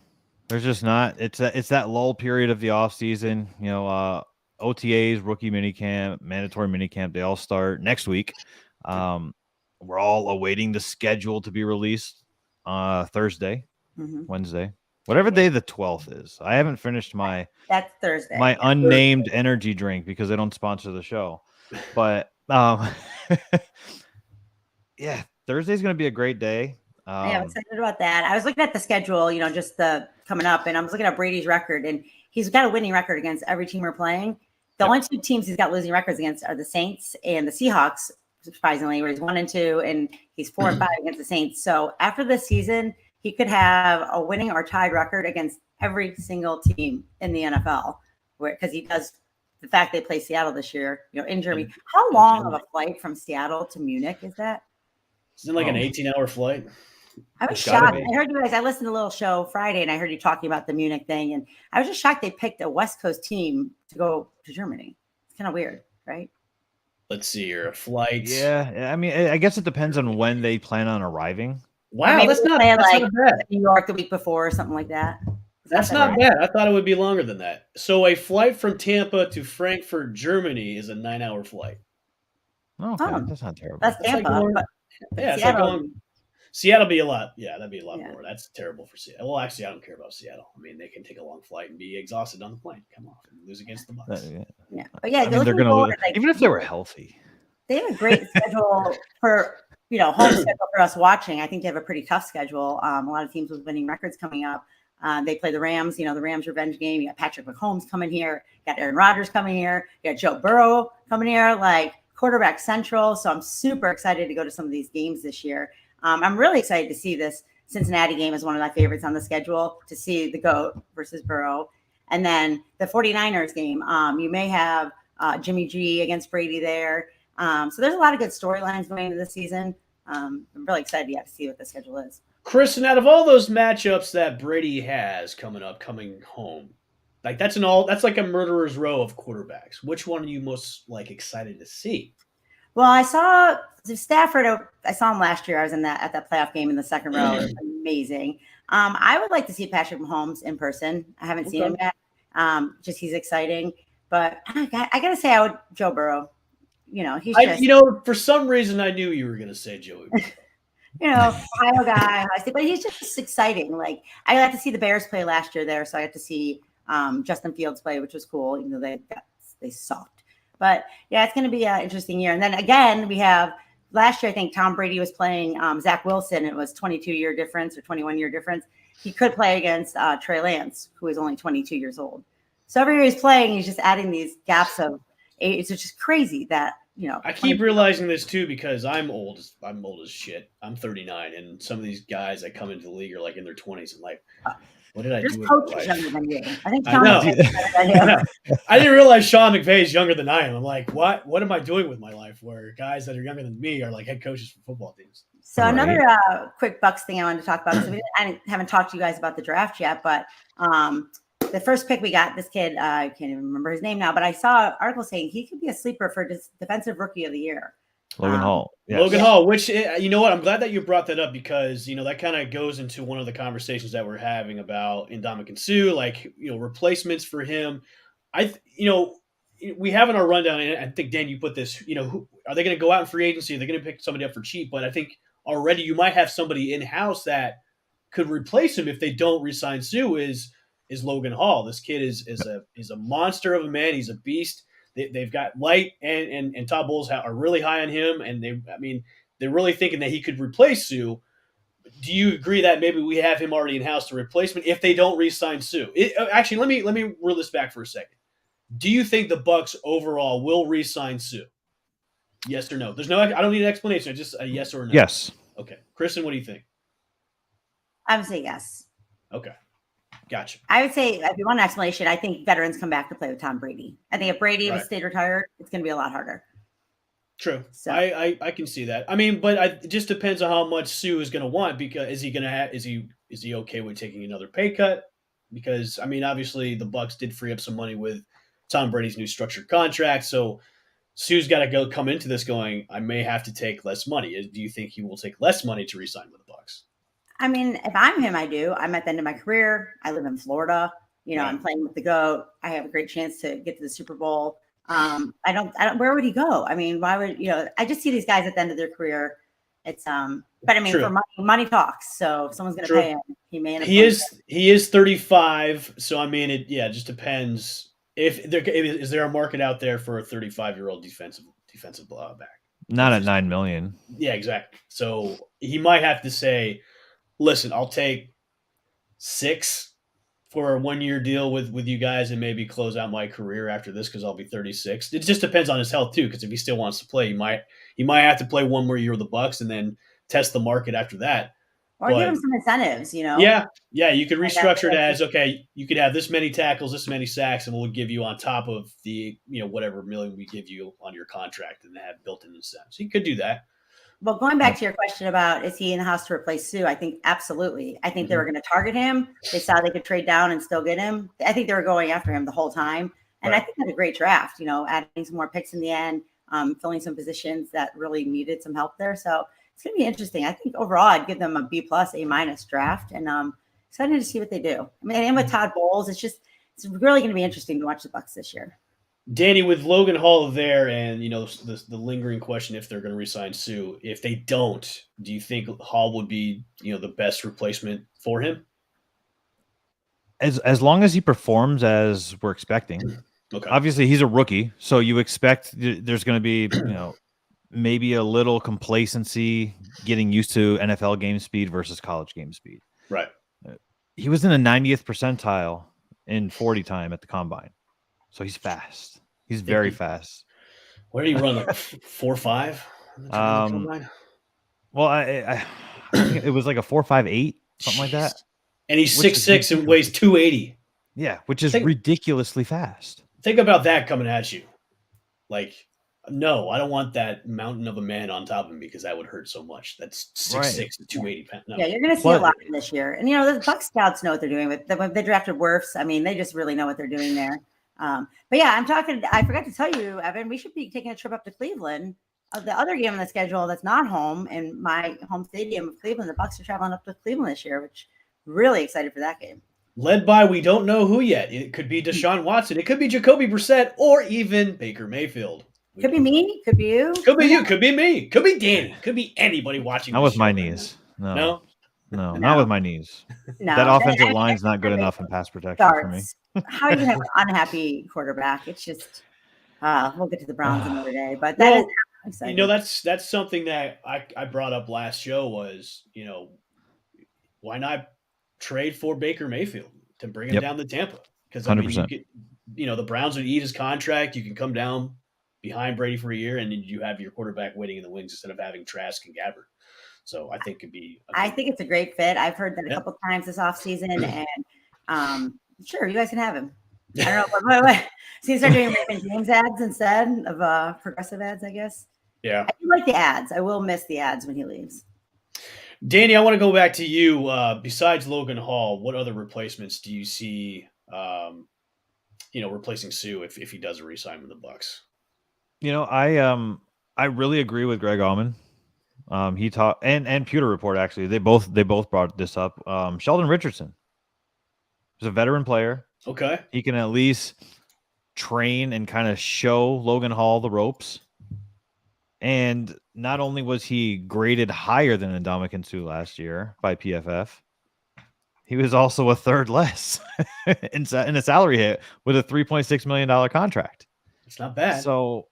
A: There's just not. It's that lull period of the off season. OTAs, rookie minicamp, mandatory minicamp. They all start next week. We're all awaiting the schedule to be released Thursday, Wednesday. Whatever day the 12th is. I haven't finished
C: That's Thursday.
A: my unnamed energy drink because they don't sponsor the show. But yeah, Thursday's going to be a great day.
C: I'm excited about that. I was looking at the schedule, just the coming up, and I was looking at Brady's record, and he's got a winning record against every team we're playing. The only two teams he's got losing records against are the Saints and the Seahawks, surprisingly, where he's 1-2 and he's 4-5 against the Saints. So after this season, he could have a winning or tied record against every single team in the NFL, because he does. The fact they play Seattle this year, in Germany. How long of a flight from Seattle to Munich is that?
B: Isn't it like an 18-hour flight?
C: I was shocked. I heard you guys. I listened to a little show Friday, and I heard you talking about the Munich thing, and I was just shocked they picked a West Coast team to go to Germany. It's kind of weird, right?
B: Let's see here. Flights.
A: Yeah, I mean, I guess it depends on when they plan on arriving.
B: Wow, that's not bad.
C: New York the week before or something like that.
B: That's not bad. I thought it would be longer than that. So a flight from Tampa to Frankfurt, Germany, is a 9-hour flight.
A: Oh, okay. That's not terrible.
C: That's Tampa.
B: It's like going. Seattle be a lot. Yeah, that'd be a lot more. That's terrible for Seattle. Well, actually, I don't care about Seattle. I mean, they can take a long flight and be exhausted on the plane. Come on, and lose against the Bucs.
C: But yeah,
A: I mean, they're going to lose, even if they were healthy.
C: They have a great schedule for home schedule for us watching. I think they have a pretty tough schedule. A lot of teams with winning records coming up. They play the Rams. The Rams revenge game. You got Patrick Mahomes coming here. You got Aaron Rodgers coming here. You got Joe Burrow coming here. Like quarterback central. So I'm super excited to go to some of these games this year. I'm really excited to see this Cincinnati game is one of my favorites on the schedule, to see the GOAT versus Burrow. And then the 49ers game, you may have Jimmy G against Brady there. So there's a lot of good storylines going into this season. I'm really excited to see what the schedule is.
B: Kristin, out of all those matchups that Brady has coming home, like that's like a murderer's row of quarterbacks. Which one are you most excited to see?
C: Well, I saw Stafford. I saw him last year. I was at that playoff game in the second row. It was amazing. I would like to see Patrick Mahomes in person. I haven't seen him yet. Just he's exciting. But I gotta say, I would Joe Burrow.
B: For some reason, I knew you were gonna say Joey.
C: Ohio guy, but he's just exciting. Like I got to see the Bears play last year there, so I got to see Justin Fields play, which was cool. Even though they sucked. But yeah, it's going to be an interesting year. And then again, we have last year, I think Tom Brady was playing Zach Wilson. It was 22-year difference or 21-year difference. He could play against Trey Lance, who is only 22 years old. So every year he's playing, he's just adding these gaps of age. It's just crazy that,
B: I keep realizing this too, because I'm old as shit. I'm 39, and some of these guys that come into the league are in their 20s and what did I do?
C: Coach is younger than you. I think Sean
B: I didn't realize Sean McVay is younger than I am. I'm like, what am I doing with my life? Where guys that are younger than me are head coaches for football teams.
C: So another quick Bucs thing I wanted to talk about. So I haven't talked to you guys about the draft yet, but the first pick we got, this kid, I can't even remember his name now, but I saw an article saying he could be a sleeper for defensive rookie of the year.
A: Logan Hall.
B: Yes. Logan Hall, which, you know what, I'm glad that you brought that up, because, that kind of goes into one of the conversations that we're having about Ndamukong Suh, replacements for him. We have in our rundown, and I think, Dan, you put this, are they going to go out in free agency? Are they going to pick somebody up for cheap? But I think already you might have somebody in-house that could replace him if they don't re-sign Suh is Logan Hall. This kid is a monster of a man. He's a beast. They've got Light and Todd Bowles are really high on him, and they're really thinking that he could replace Suh. Do you agree that maybe we have him already in house to replacement if they don't re-sign Suh? Actually, let me reel this back for a second. Do you think the Bucs overall will re-sign Suh? Yes or no? I don't need an explanation. Just a yes or no.
A: Yes.
B: Okay, Kristin, what do you think?
C: I would say yes.
B: Okay. Gotcha.
C: I would say, if you want an explanation, I think veterans come back to play with Tom Brady. I think if Brady was stayed retired, it's going to be a lot harder.
B: True. So I can see that. But it just depends on how much Suh is going to want, because is he okay with taking another pay cut? Because obviously the Bucs did free up some money with Tom Brady's new structured contract, so Suh's got to come into this going, I may have to take less money. Do you think he will take less money to re-sign with the Bucs?
C: If I'm him, I do. I'm at the end of my career. I live in Florida. I'm playing with the GOAT. I have a great chance to get to the Super Bowl. I don't, where would he go? Why would, I just see these guys at the end of their career It's but I mean,
B: True.
C: for money talks. So if someone's going to
B: True.
C: pay him, he may end up.
B: He is 35. So I mean, it just depends. If there is there a market out there for a 35-year-old defensive back?
A: Not at $9 million.
B: Yeah, exactly. So he might have to say, "Listen, I'll take 6 for a 1-year deal with you guys, and maybe close out my career after this because I'll be 36." It just depends on his health too. Because if he still wants to play, he might have to play one more year with the Bucks and then test the market after that.
C: Or give him some incentives,
B: Yeah, you could restructure it as, okay, you could have this many tackles, this many sacks, and we'll give you on top of the whatever million we give you on your contract, and have built-in incentives. You could do that.
C: Well, going back to your question about is he in the house to replace Sue, I think absolutely. I think they were going to target him. They saw they could trade down and still get him. I think they were going after him the whole time. And I think they had a great draft, adding some more picks in the end, filling some positions that really needed some help there. So it's going to be interesting. I think overall I'd give them a B+, A- draft, and excited to see what they do. I mean, and with Todd Bowles, it's really going to be interesting to watch the Bucks this year.
B: Danny, with Logan Hall there, and the lingering question if they're going to re-sign Sue, if they don't, do you think Hall would be the best replacement for him?
A: As long as he performs as we're expecting.
B: Okay.
A: Obviously, he's a rookie, so you expect there's going to be maybe a little complacency getting used to NFL game speed versus college game speed.
B: Right.
A: He was in the 90th percentile in 40 time at the combine. So he's fast. He's very fast.
B: Where did he run? Like 4.5?
A: Well, I think it was like a 4.58, something like that.
B: And he's 6'6" and weighs 280.
A: Yeah, which is ridiculously fast.
B: Think about that coming at you. Like, no, I don't want that mountain of a man on top of me because that would hurt so much. That's 6'6" and 280 pounds. No.
C: Yeah, you're going to see a lot this year. And, the Buck scouts know what they're doing. When they drafted Wirfs, I mean, they just really know what they're doing there. But yeah, I forgot to tell you, Evan, we should be taking a trip up to Cleveland. The other game on the schedule that's not home in my home stadium of Cleveland, the Bucks are traveling up to Cleveland this year, which really excited for that game.
B: Led by we don't know who yet. It could be Deshaun Watson. It could be Jacoby Brissett, or even Baker Mayfield.
C: Could be me. Could be you.
B: Could be you. Could be me. Could be Danny. Could be anybody watching.
A: Not with my knees. No, not with my knees.
C: No.
A: That offensive line's not good enough in pass protection for me.
C: How are you going to have an unhappy quarterback? It's just we'll get to the Browns another day. But that is exciting.
B: That's something that I brought up last show was, why not trade for Baker Mayfield to bring him down to Tampa? Because 100%. The Browns would eat his contract. You can come down behind Brady for a year, and then you have your quarterback waiting in the wings instead of having Trask and Gabbard. So I think it could be.
C: I think it's a great fit. I've heard that a couple times this offseason, and sure, you guys can have him. I don't know. So you start doing Raymond James ads instead of progressive ads, I guess.
B: Yeah,
C: I do like the ads. I will miss the ads when he leaves.
B: Danny, I want to go back to you. Besides Logan Hall, what other replacements do you see? Replacing Sue if he does a re-sign with the Bucks.
A: I really agree with Greg Auman. He talked and Pewter Report actually. They both brought this up. Sheldon Richardson is a veteran player.
B: Okay,
A: he can at least train and kind of show Logan Hall the ropes. And not only was he graded higher than Ndamukong Suh last year by PFF, he was also a third less in a salary hit with a $3.6 million contract.
B: It's not bad.
A: So,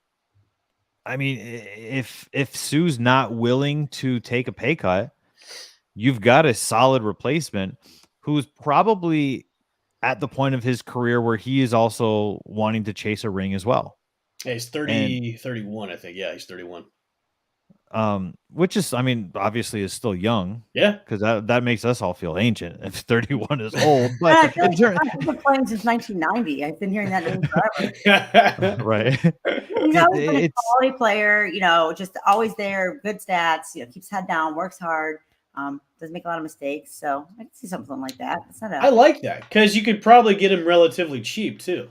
A: I mean, if Sue's not willing to take a pay cut, you've got a solid replacement who's probably at the point of his career where he is also wanting to chase a ring as well.
B: Yeah, he's 31, I think. Yeah, he's 31.
A: Which is, I mean, obviously is still young.
B: Yeah.
A: Because that makes us all feel ancient if 31 is old. But
C: I've been playing since 1990. I've been hearing that name forever.
A: Right.
C: He's always been a quality player, just always there, good stats, keeps his head down, works hard, doesn't make a lot of mistakes. So I can see something like that.
B: I like that because you could probably get him relatively cheap too.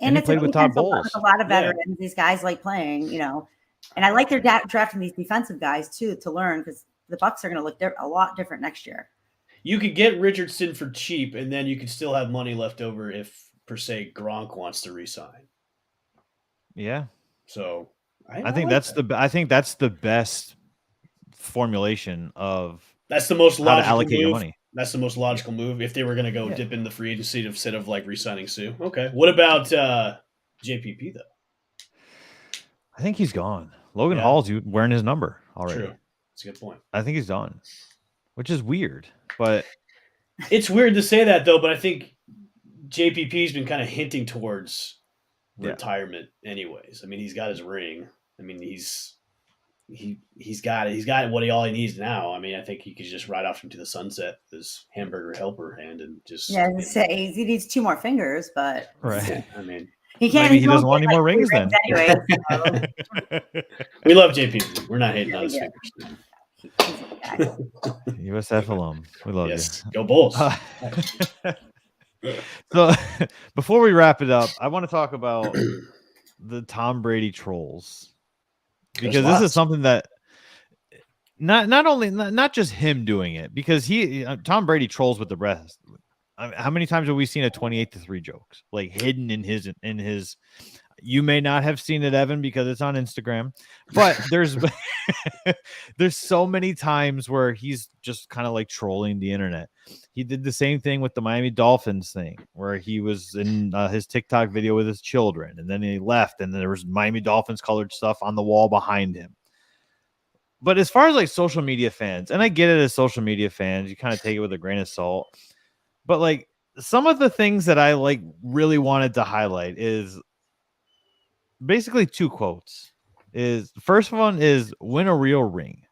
C: And
A: he played with Todd Bowles.
C: A lot of veterans. Yeah. These guys like playing, and I like their drafting these defensive guys too to learn because the Bucks are going to look a lot different next year.
B: You could get Richardson for cheap, and then you could still have money left over if, per se, Gronk wants to re-sign.
A: Yeah.
B: So
A: I think that's the best formulation of
B: That's the most
A: how to
B: logical
A: allocate your
B: move.
A: money.
B: That's the most logical move if they were going to go dip in the free agency instead of like re-signing Sue. Okay. What about JPP though?
A: I think he's gone. Logan
B: Yeah.
A: Hall's wearing his number already.
B: True. That's a good point.
A: I think he's done, which is weird. But
B: it's weird to say that though. But I think JPP's been kind of hinting towards retirement, anyways. I mean, he's got his ring. I mean, he's got it. He's got all he needs now. I mean, I think he could just ride off into the sunset with his hamburger helper hand and just
C: he needs 2 more fingers, but
A: right.
B: I mean,
C: he can't.
A: Maybe he doesn't want any more rings then.
C: Anyway, so.
B: We love JPP. We're not hating on his fingers.
A: USF alum. We love you.
B: Go Bulls.
A: So before we wrap it up, I want to talk about the Tom Brady trolls, because this is something that not just him doing it, because Tom Brady trolls with the rest. How many times have we seen a 28-3 jokes like hidden in his? You may not have seen it, Evan, because it's on Instagram, but there's so many times where he's just kind of like trolling the internet. He did the same thing with the Miami Dolphins thing, where he was in his TikTok video with his children, and then he left, and there was Miami Dolphins colored stuff on the wall behind him. But as far as like social media fans, and I get it as social media fans, you kind of take it with a grain of salt. But like some of the things that I like really wanted to highlight is basically 2 quotes. The first one is "win a real ring."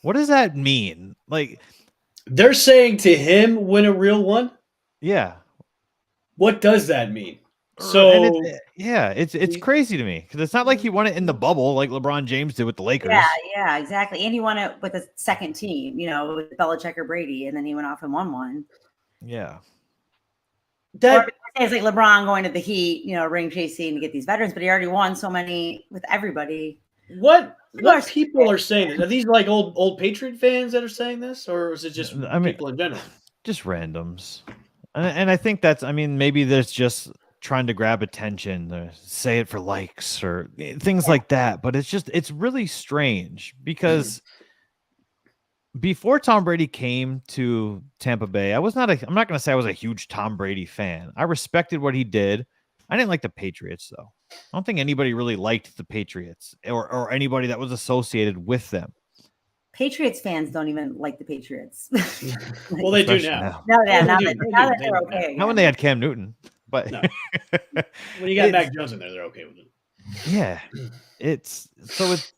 A: What does that mean? Like
B: they're saying to him, "Win a real one."
A: Yeah.
B: What does that mean? So
A: it's crazy to me, because it's not like he won it in the bubble like LeBron James did with the Lakers.
C: Yeah, exactly. And he won it with a second team, with Belichick or Brady, and then he went off and won one.
A: Yeah.
C: It's like LeBron going to the Heat, ring chasing to get these veterans, but he already won so many with everybody.
B: What people are saying this? Are these like old Patriot fans that are saying this, or is it just people in general?
A: Just randoms. And I think maybe there's just trying to grab attention, say it for likes or things like that. But it's really strange, because before Tom Brady came to Tampa Bay, I'm not going to say I was a huge Tom Brady fan. I respected what he did. I didn't like the Patriots, though. I don't think anybody really liked the Patriots or anybody that was associated with them.
C: Patriots fans don't even like the Patriots.
B: Well, they do now.
C: Now that they're okay.
A: Not when they had Cam Newton, but
B: no. When you got Mac Jones in there, they're okay with it.
A: Yeah,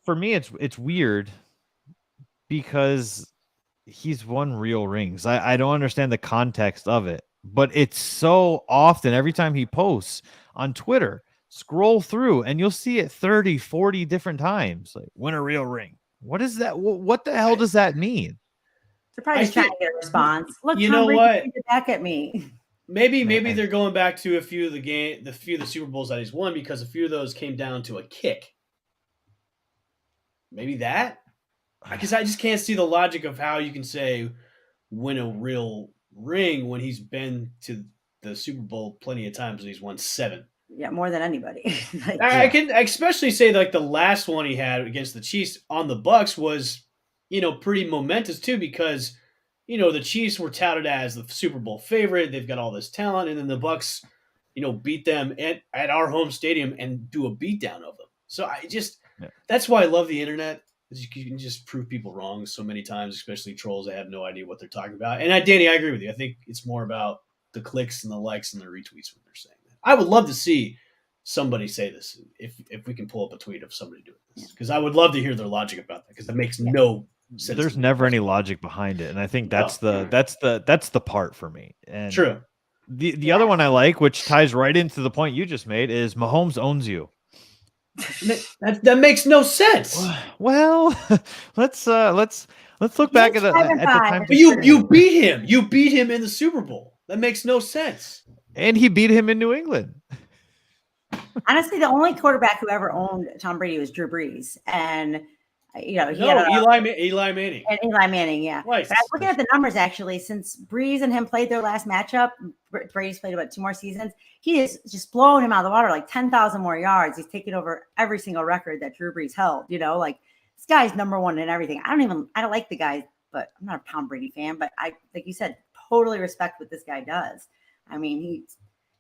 A: for me, it's weird, because he's won real rings. I don't understand the context of it, but it's so often every time he posts on Twitter, scroll through and you'll see it 30, 40 different times. Like, win a real ring. What is that? What the hell does that mean?
C: They're probably just trying to get a response. Look,
B: you know what?
C: Back at me.
B: Maybe they're going back to a few of the Super Bowls that he's won, because a few of those came down to a kick. Maybe that? Because I just can't see the logic of how you can say win a real ring when he's been to the Super Bowl plenty of times and he's won 7.
C: Yeah, more than anybody.
B: I can especially say like the last one he had against the Chiefs on the Bucs was, pretty momentous too, because, the Chiefs were touted as the Super Bowl favorite. They've got all this talent, and then the Bucs, beat them at our home stadium and do a beatdown of them. So that's why I love the internet. You can just prove people wrong so many times, especially trolls that have no idea what they're talking about. And Danny, I agree with you. I think it's more about the clicks and the likes and the retweets when they're saying that. I would love to see somebody say this if we can pull up a tweet of somebody doing this, because I would love to hear their logic about that, because it makes no sense.
A: There's never any logic behind it, and I think that's the part for me. And
B: true.
A: The other one I like, which ties right into the point you just made, is Mahomes owns you.
B: That makes no sense.
A: Well, let's look back at the time.
B: But you beat him. You beat him in the Super Bowl. That makes no sense.
A: And he beat him in New England.
C: Honestly, the only quarterback who ever owned Tom Brady was Drew Brees, and
B: Eli Manning.
C: And Eli Manning, yeah.
B: Right.
C: But I was looking at the numbers actually. Since Brees and him played their last matchup, Brady's played about 2 more seasons. He is just blowing him out of the water, like 10,000 more yards. He's taking over every single record that Drew Brees held. This guy's number one in everything. I don't like the guy, but I'm not a Tom Brady fan, but I, like you said, totally respect what this guy does. I mean,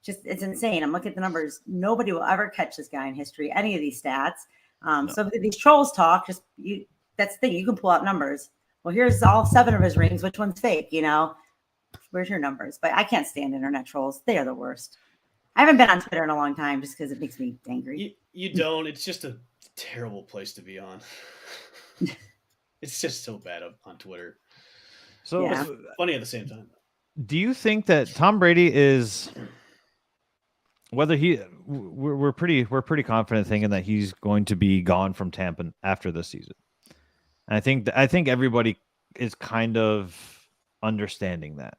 C: it's insane. I'm looking at the numbers. Nobody will ever catch this guy in history, any of these stats. So these trolls talk, that's the thing. You can pull out numbers. Well, here's all 7 of his rings. Which one's fake? Where's your numbers? But I can't stand internet trolls. They are the worst. I haven't been on Twitter in a long time just because it makes me angry.
B: You don't. It's just a terrible place to be on. It's just so bad on Twitter.
A: So
B: it's funny at the same time.
A: Do you think that Tom Brady is, whether we're pretty confident thinking that he's going to be gone from Tampa after this season? And I think everybody is kind of understanding that.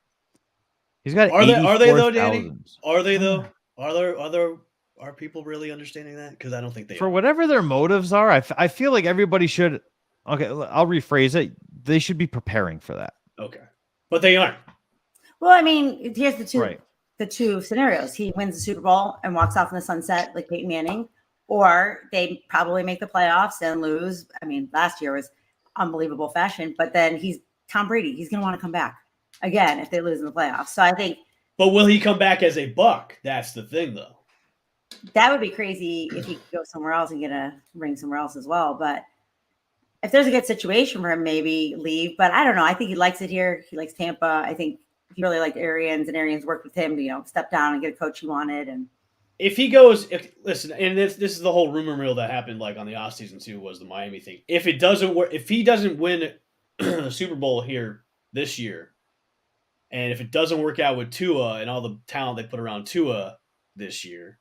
A: He's got
B: are they though, Danny? Are they though? Are people really understanding that? Because I don't think they
A: for
B: are.
A: Whatever their motives are. I feel like everybody should. Okay, I'll rephrase it. They should be preparing for that.
B: Okay, but they aren't.
C: Well, I mean, here's the two scenarios. He wins the Super Bowl and walks off in the sunset like Peyton Manning, or they probably make the playoffs and lose. I mean, last year was unbelievable fashion, but then he's Tom Brady. He's going to want to come back again if they lose in the playoffs. So I think.
B: But will he come back as a Buck? That's the thing, though.
C: That would be crazy if he could go somewhere else and get a ring somewhere else as well. But if there's a good situation for him, maybe leave. But I don't know. I think he likes it here. He likes Tampa. I think he really liked Arians, and Arians worked with him to, step down and get a coach he wanted. And
B: if he goes, listen, and this is the whole rumor mill that happened like on the offseason too, was the Miami thing. If it doesn't work, if he doesn't win the Super Bowl here this year, and if it doesn't work out with Tua and all the talent they put around Tua this year,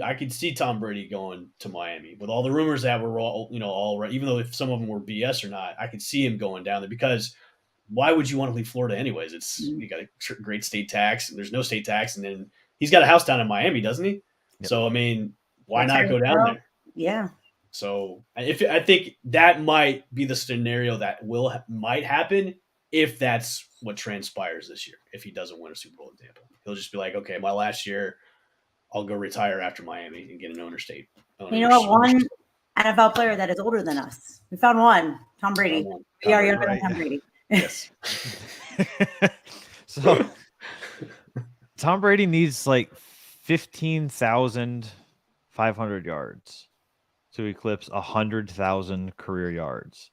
B: I could see Tom Brady going to Miami with all the rumors that were all right. Even though if some of them were BS or not, I could see him going down there because why would you want to leave Florida anyways? You got a great state tax and there's no state tax. And then he's got a house down in Miami, doesn't he? Yep. So, I mean, why not go down there?
C: Yeah.
B: So I think that might be the scenario that might happen if that's what transpires this year. If he doesn't win a Super Bowl in Tampa, he'll just be like, okay, my last year, I'll go retire after Miami and get an owner state.
C: You know what? One NFL player that is older than us. We found one. Tom Brady. We are younger than Tom Brady.
B: Yes.
A: So Tom Brady needs like 15,500 yards to eclipse 100,000 career yards.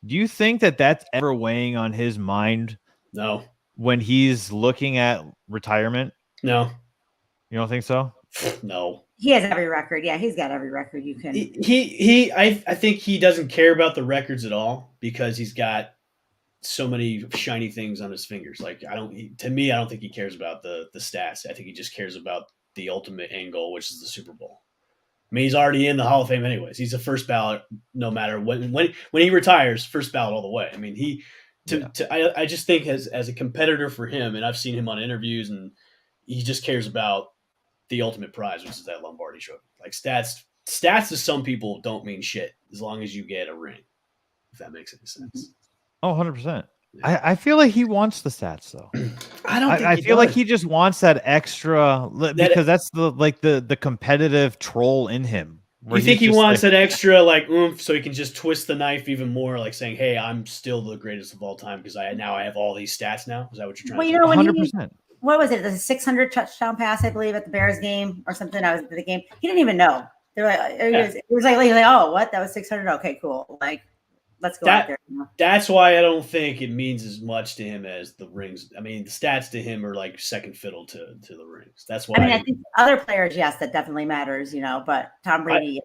A: Do you think that that's ever weighing on his mind?
B: No.
A: When he's looking at retirement?
B: No.
A: You don't think so?
B: No.
C: He has every record. Yeah, he's got every record you can.
B: I think he doesn't care about the records at all because he's got so many shiny things on his fingers. Like I don't think he cares about the stats. I think he just cares about the ultimate end goal, which is the Super Bowl. I mean, he's already in the Hall of Fame anyways. He's a first ballot no matter when he retires, first ballot all the way. I mean, I just think as a competitor for him, and I've seen him on interviews, and he just cares about the ultimate prize, which is that Lombardi Trophy. Like stats to some people don't mean shit as long as you get a ring, if that makes any sense.
A: Oh, 100%. Yeah. I feel like he wants the stats though.
B: I
A: feel like he just wants that extra because that's the competitive troll in him.
B: You think he wants that extra oomph so he can just twist the knife even more, like saying, "Hey, I'm still the greatest of all time because I have all these stats now." Is that what you're trying to say?
A: 100%.
C: What was it? The 600 touchdown pass, I believe, at the Bears game or something. I was at the game. He didn't even know. They were like, it was like, oh, what? That was 600. Okay, cool. Like, let's go out there.
B: That's why I don't think it means as much to him as the rings. I mean, the stats to him are like second fiddle to the rings. That's why.
C: I think other players, yes, that definitely matters, but Tom Brady.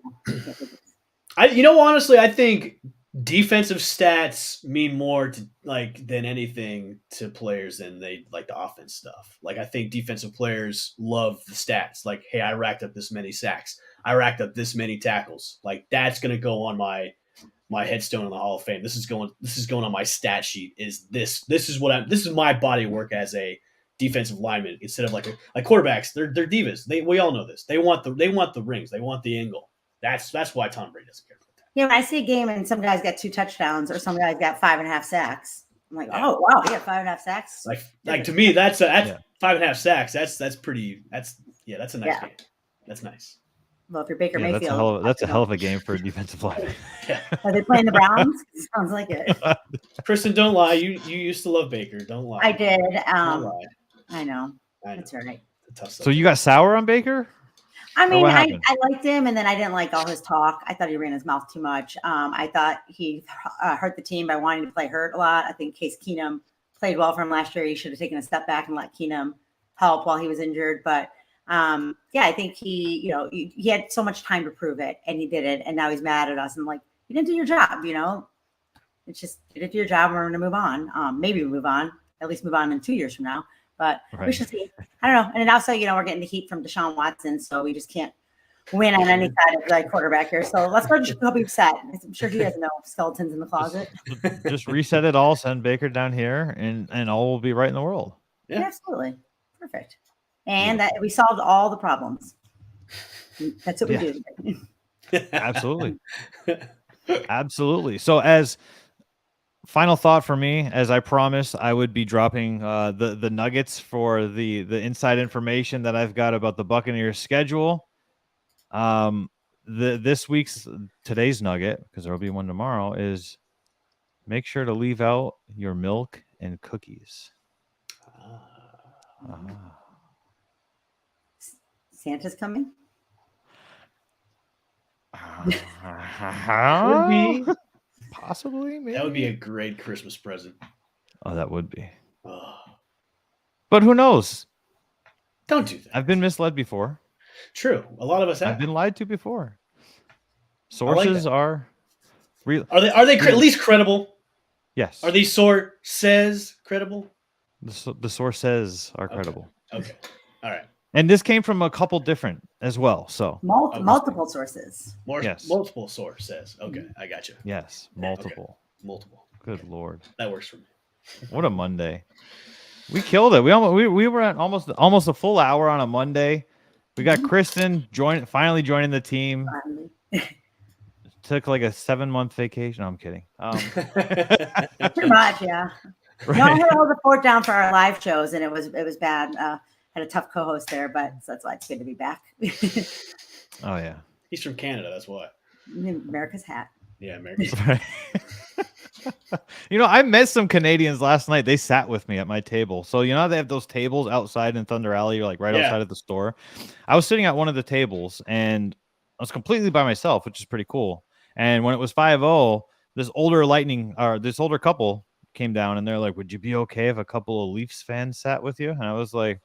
B: Honestly, I think defensive stats mean more to than anything to players than they like the offense stuff. Like I think defensive players love the stats. Like, hey, I racked up this many sacks. I racked up this many tackles. Like that's going to go on my headstone in the Hall of Fame. This is going on my stat sheet. This is my body of work as a defensive lineman instead of like quarterbacks. They're divas. We all know this. They want the rings. They want the angle. That's why Tom Brady doesn't care.
C: Yeah, when I see a game and some guys got 2 touchdowns or some guys got 5.5 sacks, I'm like, oh wow, he got 5.5 sacks.
B: Like to me, that's 5.5 sacks. That's pretty. That's a nice game. That's nice.
C: Well, if you're Baker
A: Yeah,
C: Mayfield,
A: that's a hell of a game for a defensive line.
B: Yeah.
C: Are they playing the Browns? Sounds like it.
B: Kristin, don't lie. You used to love Baker. Don't lie.
C: I did.
B: Don't lie.
C: I know.
B: I know.
C: That's all right.
B: It's a tough
A: So you got sour on Baker?
C: I mean,
A: what
C: I
A: happened?
C: liked him, and then I didn't like all his talk. I thought he ran his mouth too much. I thought he hurt the team by wanting to play hurt a lot. I think Case Keenum played well for him last year. He should have taken a step back and let Keenum help while he was injured. But yeah, I think he had so much time to prove it, and he did it. And now he's mad at us and like, you didn't do your job. It's just you didn't do your job. We're going to move on. Maybe we move on. At least move on in 2 years from now. But we should see. I don't know. And then also, we're getting the heat from Deshaun Watson, so we just can't win on any side of the quarterback here. So let's go. He'll be upset. I'm sure he has no skeletons in the closet.
A: Just reset it all, send Baker down here, and all will be right in the world.
C: Yeah, absolutely. Perfect. And that we solved all the problems. That's what we do.
A: Absolutely. Absolutely. So as final thought for me, as I promised, I would be dropping the nuggets for the inside information that I've got about the Buccaneers schedule. Today's nugget, because there will be one tomorrow, is make sure to leave out your milk and cookies.
C: Santa's coming.
B: Could be.
A: Possibly, maybe.
B: That would be a great Christmas present.
A: Oh, that would be.
B: Oh.
A: But who knows?
B: Don't do that.
A: I've been misled before.
B: True. A lot of us have.
A: I've been lied to before. Sources are real.
B: Are they at least credible?
A: Yes.
B: Are these sources credible?
A: The sources are credible.
B: Okay. All right.
A: And this came from a couple different as well. So
C: multiple sources.
B: Multiple sources. Okay, I got you.
A: Yes, multiple.
B: Okay. Multiple.
A: Good Lord.
B: That works for me.
A: What a Monday. We killed it. We were at almost a full hour on a Monday. We got Kristin finally joining the team. Took like a 7-month vacation. No, I'm kidding.
C: Pretty much, yeah. Right. No, I had to hold the fort down for our live shows, and it was bad. Had a tough co-host there, but that's why it's good to be back.
A: Oh yeah.
B: He's from Canada. That's why.
C: America's hat.
B: Yeah, America's
A: hat. I met some Canadians last night. They sat with me at my table. So they have those tables outside in Thunder Alley, like right outside of the store. I was sitting at one of the tables, and I was completely by myself, which is pretty cool. And when it was 5-0, this older couple came down, and they're like, "Would you be okay if a couple of Leafs fans sat with you?" And I was like,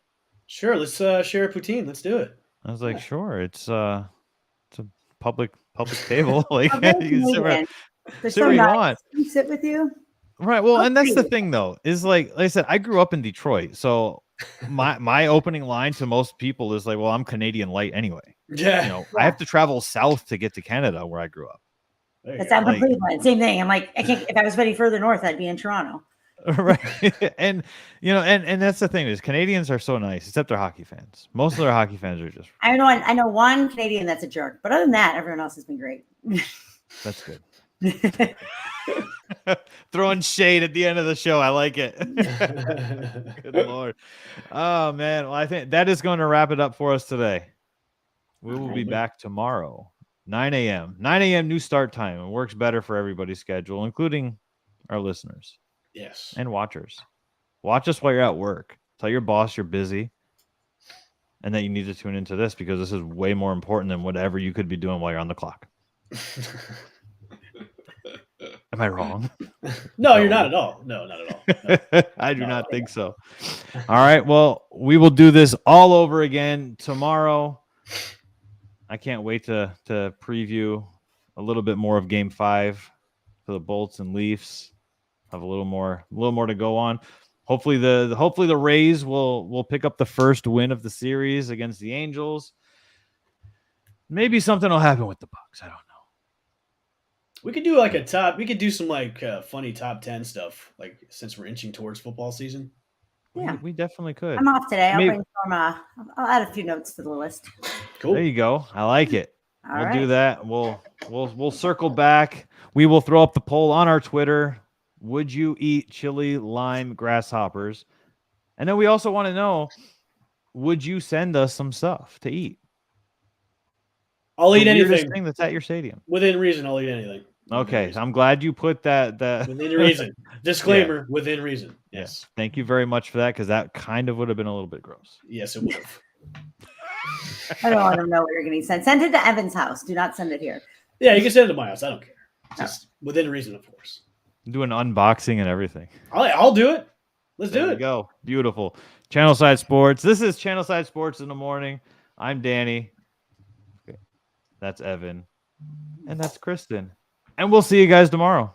B: "Sure, let's share a poutine. Let's do it."
A: I was like, "Sure, it's a public table. Like you can sit where you want.
C: Can sit with you."
A: Right. Well, and that's the thing, though, is like I said, I grew up in Detroit, so my opening line to most people is like, "Well, I'm Canadian light anyway."
B: Yeah.
A: I have to travel south to get to Canada, where I grew up.
C: I'm from Cleveland. Same thing. I'm like, I can't. If I was any further north, I'd be in Toronto.
A: Right. And and that's the thing is Canadians are so nice, except they're hockey fans. Most of their hockey fans are just.
C: I know one Canadian that's a jerk, but other than that, everyone else has been great.
A: That's good. Throwing shade at the end of the show. I like it. Good Lord. Oh man. Well, I think that is going to wrap it up for us today. We will be back tomorrow, 9 a.m. 9 a.m. new start time. It works better for everybody's schedule, including our listeners.
B: Yes.
A: And watchers. Watch us while you're at work. Tell your boss you're busy and that you need to tune into this because this is way more important than whatever you could be doing while you're on the clock. Am I wrong?
B: No, you're not at all. No, not at all. No.
A: I do not think so. All right. Well, we will do this all over again tomorrow. I can't wait to preview a little bit more of Game 5 for the Bolts and Leafs. Have a little more to go on. Hopefully the Rays will pick up the first win of the series against the Angels. Maybe something will happen with the Bucks. I don't know.
B: We could do like a top. We could do some like funny top 10 stuff. Like since we're inching towards football season.
C: Yeah,
A: we definitely could.
C: I'm off today. I'll add a few notes to the list.
B: Cool.
A: There you go. I like it.
C: We'll
A: do that. We'll circle back. We will throw up the poll on our Twitter. Would you eat chili lime grasshoppers? And then we also want to know, would you send us some stuff to eat?
B: I'll eat
A: weirdest
B: anything
A: thing that's at your stadium.
B: within reason. I'll eat anything.
A: Okay, I'm glad you put that.
B: Within reason. Disclaimer: within reason. Yes.
A: Thank you very much for that, because that kind of would have been a little bit gross.
B: Yes, it would have.
C: I don't want them to know what you're getting sent. Send it to Evan's house. Do not send it here.
B: Yeah, you can send it to my house. I don't care. Just within reason, of course.
A: Do an unboxing and everything.
B: I'll do it. Let's
A: There
B: do
A: we
B: it.
A: go. Beautiful. Channelside Sports. This is Channelside Sports in the morning. I'm Danny. Okay. That's Evan. And that's Kristin. And we'll see you guys tomorrow.